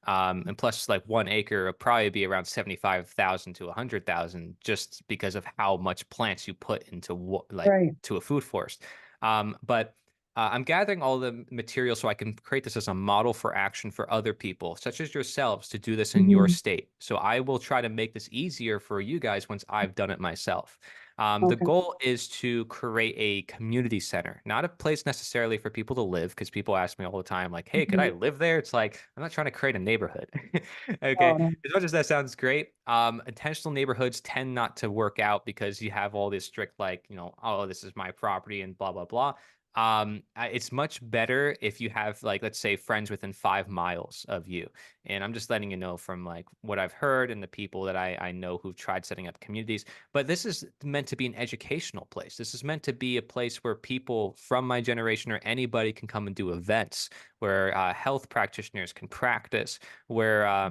And plus, like 1 acre will probably be around 75,000 to 100,000 just because of how much plants you put into like Right. to a food forest. But I'm gathering all the material so I can create this as a model for action for other people, such as yourselves, to do this in your Hmm. state. So I will try to make this easier for you guys once I've done it myself. The Okay. goal is to create a community center, not a place necessarily for people to live, because people ask me all the time, like, hey, could I Mhm. live there? It's like, I'm not trying to create a neighborhood. Okay. Oh, no. As much as that sounds great, intentional neighborhoods tend not to work out because you have all this strict, like, you know, oh, this is my property and blah, blah, blah. It's much better if you have like, let's say, friends within 5 miles of you. And I'm just letting you know from like what I've heard and the people that I know who've tried setting up communities. But this is meant to be an educational place. This is meant to be a place where people from my generation or anybody can come and do events, where health practitioners can practice, where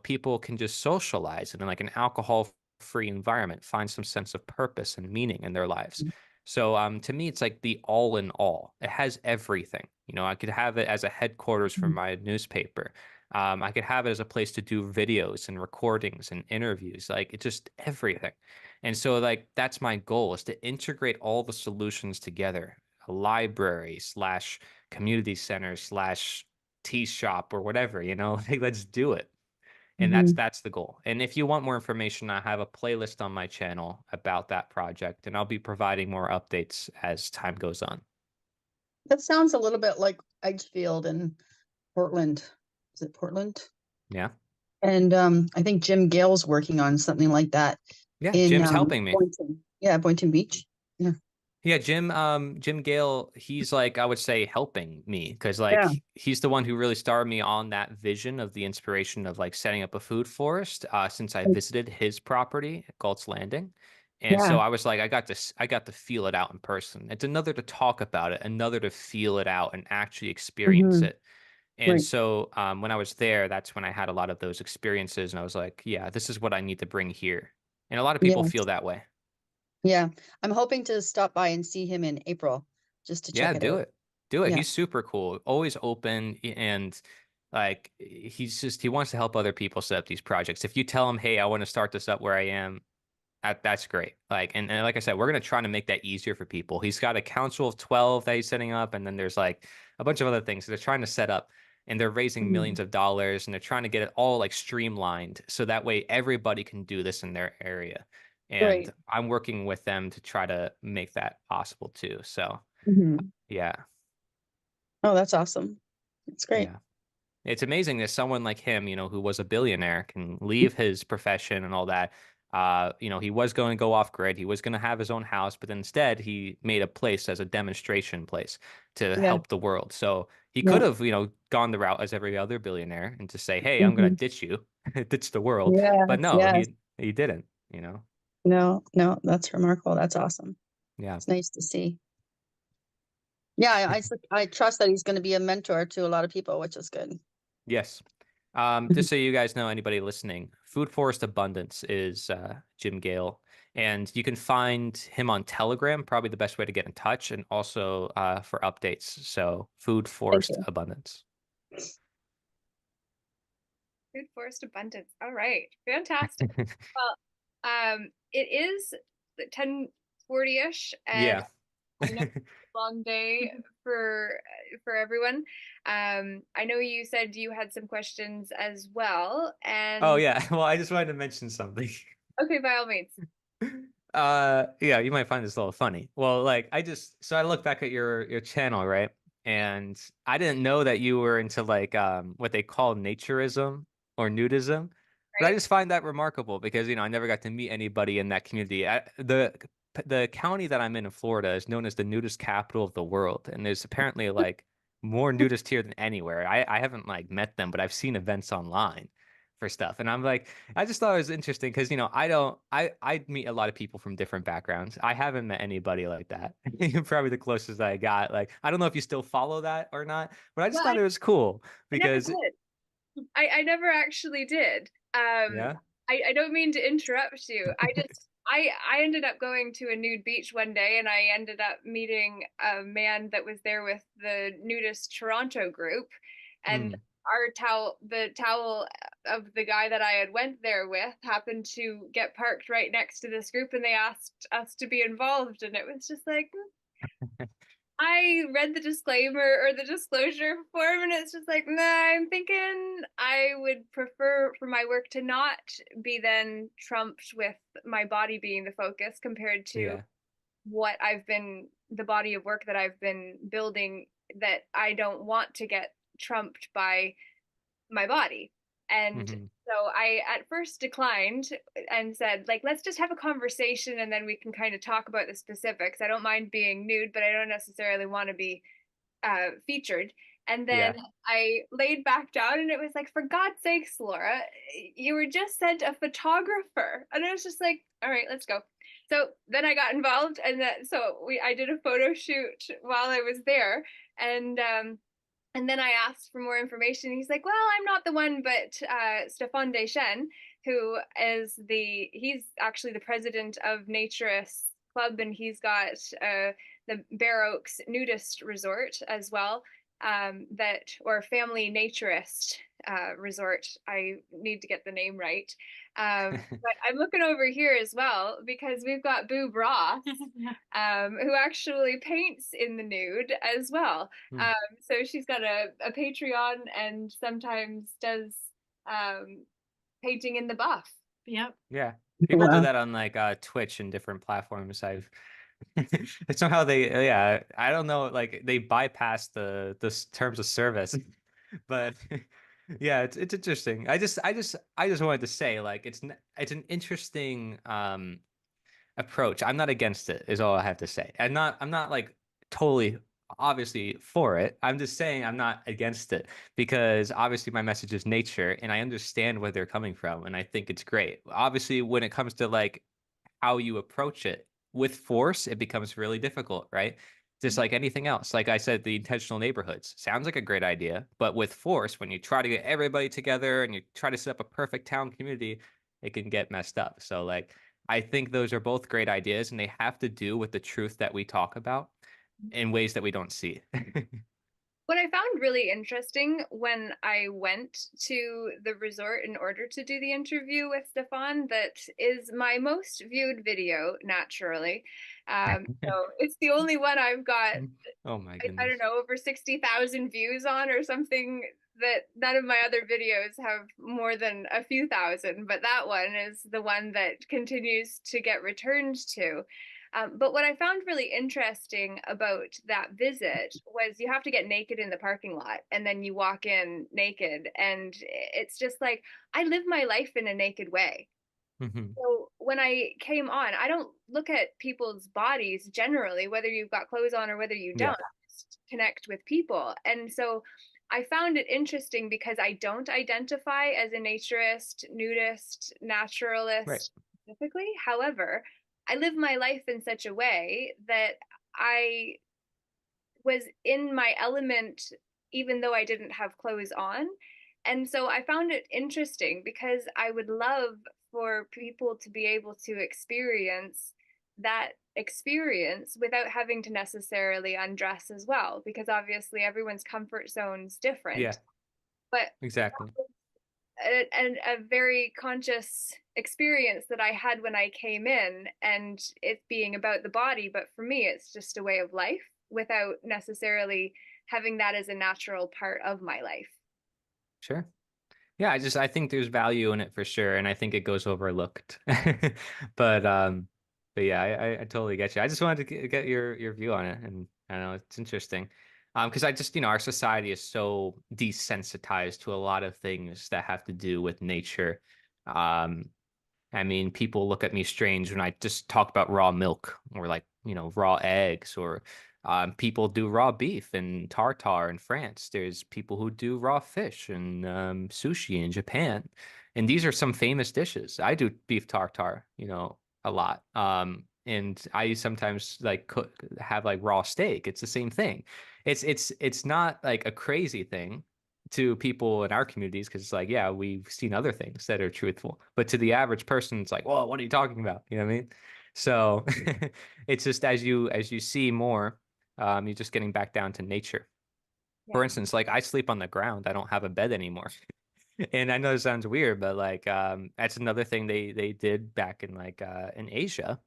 people can just socialize and in like an alcohol-free environment, find some sense of purpose and meaning in their lives. So to me, it's like the all in all. It has everything. I could have it as a headquarters for Mhm. my newspaper. I could have it as a place to do videos and recordings and interviews. Like it's just everything. And so like that's my goal, is to integrate all the solutions together. A library slash community center slash tea shop or whatever, like let's do it. And that's Mhm. that's the goal. And if you want more information, I have a playlist on my channel about that project, and I'll be providing more updates as time goes on. That sounds a little bit like Edgefield in Portland. Is it Portland? Yeah. And I think Jim Gale's working on something like that Yeah, in Jim's helping me. Boynton. Yeah, Boynton Beach. Yeah. Yeah, Jim Gale, he's like, I would say, helping me because like Yeah. he's the one who really started me on that vision of the inspiration of like setting up a food forest since I visited his property at Galt's Landing. And Yeah. so I was like, I got to feel it out in person. It's another to talk about it, another to feel it out and actually experience Hmm. it. And Right. so when I was there, that's when I had a lot of those experiences, and I was like, yeah, this is what I need to bring here. And a lot of people Yeah. feel that way. Yeah. I'm hoping to stop by and see him in April just to Yeah, check it do out. it. Do it. Yeah. He's super cool, always open, and like he wants to help other people set up these projects. If you tell him, "Hey, I want to start this up where I am," that's great. Like and like I said, we're gonna try to make that easier for people. He's got a council of 12 that he's setting up, and then there's like a bunch of other things they're trying to set up, and they're raising Mhm. millions of dollars, and they're trying to get it all like streamlined so that way everybody can do this in their area. And Right. I'm working with them to try to make that possible too. So Hmm. yeah. Oh, that's awesome. That's great. Yeah. It's amazing that someone like him, who was a billionaire, can leave his profession and all that. He was going to go off grid. He was going to have his own house, but instead he made a place as a demonstration place to Yeah. help the world. So he could Yeah. have, gone the route as every other billionaire and to say, "Hey, I'm going to Hmm. ditch you, ditch the world." But Yes. no, Yes. he didn't. No, no, that's remarkable. That's awesome. Yeah. It's nice to see. Yeah, I trust that he's going to be a mentor to a lot of people, which is good. Yes. Mhm. Just so you guys know, anybody listening, Food Forest Abundance is Jim Gale, and you can find him on Telegram, probably the best way to get in touch, and also for updates. So, Food Thank Forest you. Abundance. Food forest abundance. All right. Fantastic. Well, it is 10:40-ish, and Yeah. I know it's a long day for everyone. I know you said you had some questions as well, Oh and yeah. Well, I just wanted to mention something. okay, by all means. Yeah, you might find this a little funny. Well, like I look back at your channel, right? And I didn't know that you were into like what they call naturism or nudism. But I Right? just find that remarkable because I never got to meet anybody in that community. The county that I'm in Florida is known as the nudist capital of the world, and there's apparently like more nudists here than anywhere. I haven't like met them, but I've seen events online for stuff. And I'm like, I just thought it was interesting because I meet a lot of people from different backgrounds. I haven't met anybody like that. You're probably the closest I got. Like, I don't know if you still follow that or not, but I just Well, thought it was cool I never because did. I never actually did. yeah. I don't mean to interrupt you. I ended up going to a nude beach one day, and I ended up meeting a man that was there with the nudist Toronto group, and Mm. the towel of the guy that I had went there with happened to get parked right next to this group, and they asked us to be involved, and it was just like, I read the disclaimer or the disclosure form, and it's just like, nah, I'm thinking I would prefer for my work to not be then trumped with my body being the focus compared to Yeah. the body of work that I've been building, that I don't want to get trumped by my body. And Hmm. so I at first declined and said, like, let's just have a conversation and then we can kind of talk about the specifics. I don't mind being nude, but I don't necessarily want to be featured. And then Yeah. I laid back down and it was like, for God's sakes, Laura, you were just sent a photographer. And I was just like, all right, let's go. So then I got involved, and I did a photo shoot while I was there. And then I asked for more information. He's like, well, I'm not the one, but Stefan Deschen, he's actually the president of Naturists Club, and he's got the Bare Oaks Nudist Resort as well, or Family Naturist Resort. I need to get the name right. But I'm looking over here as well because we've got Boo Ross, who actually paints in the nude as well. Hmm. So she's got a Patreon and sometimes does painting in the buff. Yep. Yeah. People do that on like Twitch and different platforms. Somehow yeah, I don't know, like they bypass the terms of service. But yeah, it's interesting. I just wanted to say, like, it's an interesting approach. I'm not against it, is all I have to say. I'm not like totally obviously for it. I'm just saying I'm not against it because obviously my message is nature and I understand where they're coming from and I think it's great. Obviously, when it comes to like how you approach it with force, it becomes really difficult, right? Just like anything else. Like I said, the intentional neighborhoods sounds like a great idea, but with force, when you try to get everybody together and you try to set up a perfect town community, it can get messed up. So like I think those are both great ideas and they have to do with the truth that we talk about in ways that we don't see. What I found really interesting when I went to the resort in order to do the interview with Stefan, that is my most viewed video, naturally. So it's the only one I've got, Oh my I goodness. don't know, over 60,000 views on or something, that none of my other videos have more than a few thousand, but that one is the one that continues to get returned to. But what I found really interesting about that visit was you have to get naked in the parking lot and then you walk in naked. And it's just like, I live my life in a naked way. Hmm. So when I came on, I don't look at people's bodies generally, whether you've got clothes on or whether you Yeah. don't. I just connect with people. And so I found it interesting because I don't identify as a naturist, nudist, Right. naturalist specifically. However, I live my life in such a way that I was in my element even though I didn't have clothes on. And so I found it interesting because I would love for people to be able to experience that experience without having to necessarily undress as well, because obviously everyone's comfort zone's Yeah, different. But exactly. a very conscious experience that I had when I came in, and it being about the body, but for me, it's just a way of life without necessarily having that as a natural part of my life. Sure. Yeah, I think there's value in it for sure, and I think it goes overlooked. But but yeah, I totally get you. I just wanted to get your view on it, and I know it's interesting. Because I just, our society is so desensitized to a lot of things that have to do with nature. Um, I mean, people look at me strange when I just talk about raw milk or like, raw eggs or people do raw beef and tartar in France. There's people who do raw fish and sushi in Japan. And these are some famous dishes. I do beef tartar, a lot. And I sometimes like have like raw steak. It's the same thing. It's not like a crazy thing to people in our communities because it's like, yeah, we've seen other things that are truthful, but to the average person, it's like, well, what are you talking about? You know what I mean? So it's just as you see more, you're just getting back down to nature. For Yeah. instance, like I sleep on the ground. I don't have a bed anymore. And I know it sounds weird, but like that's another thing they did back in like in Asia.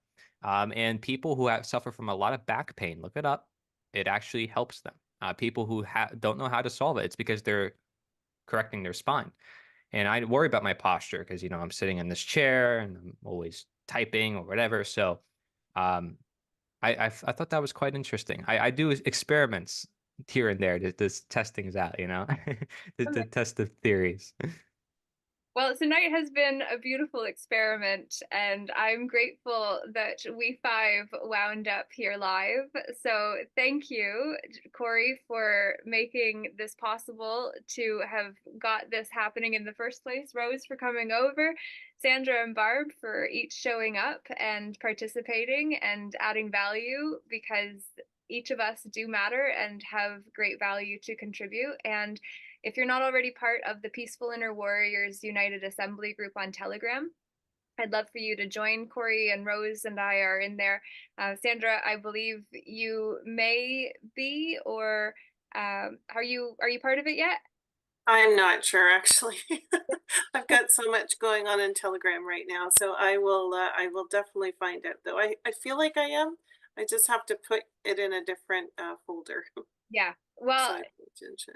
And people who suffer from a lot of back pain, look it up. It actually helps them. People who don't know how to solve it, it's because they're correcting their spine. And I worry about my posture because, I'm sitting in this chair and I'm always typing or whatever. So um, I thought that was quite interesting. I do experiments here and there to test things out, to test the theories. Well, tonight has been a beautiful experiment, and I'm grateful that we five wound up here live. So, thank you, Corey, for making this possible to have got this happening in the first place. Rose for coming over, Sandra and Barb for each showing up and participating and adding value, because each of us do matter and have great value to contribute. And if you're not already part of the Peaceful Inner Warriors United Assembly group on Telegram, I'd love for you to join. Corey and Rose and I are in there. Sandra, I believe you may be, or are you part of it yet? I'm not sure, actually. I've got so much going on in Telegram right now, so I will definitely find out, though. I feel like I am. I just have to put it in a different folder Yeah. so Well, I pay attention.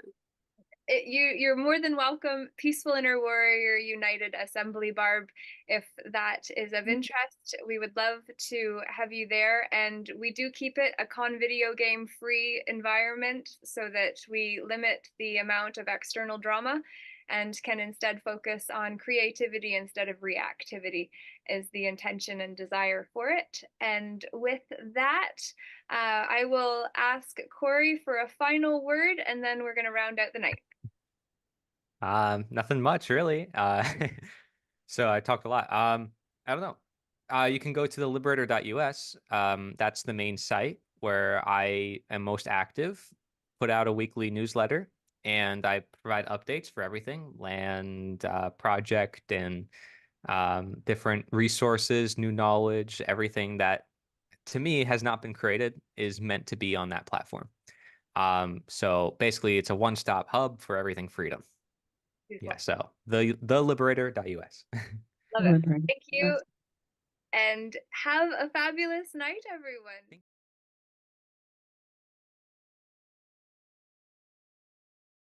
You're more than welcome. Peaceful Inner Warrior United Assembly, Barb, if that is of interest. We would love to have you there, and we do keep it a con video game free environment so that we limit the amount of external drama and can instead focus on creativity instead of reactivity, is the intention and desire for it. And with that, I will ask Corey for a final word, and then we're going to round out the night. Nothing much really. So I talked a lot. I don't know. You can go to the liberator.us. That's the main site where I am most active, put out a weekly newsletter, and I provide updates for everything, land, project, and different resources, new knowledge, everything that to me has not been created is meant to be on that platform. So basically it's a one-stop hub for everything freedom. Beautiful. Yeah, so the liberator.us. Love it. Thank you. And have a fabulous night, everyone.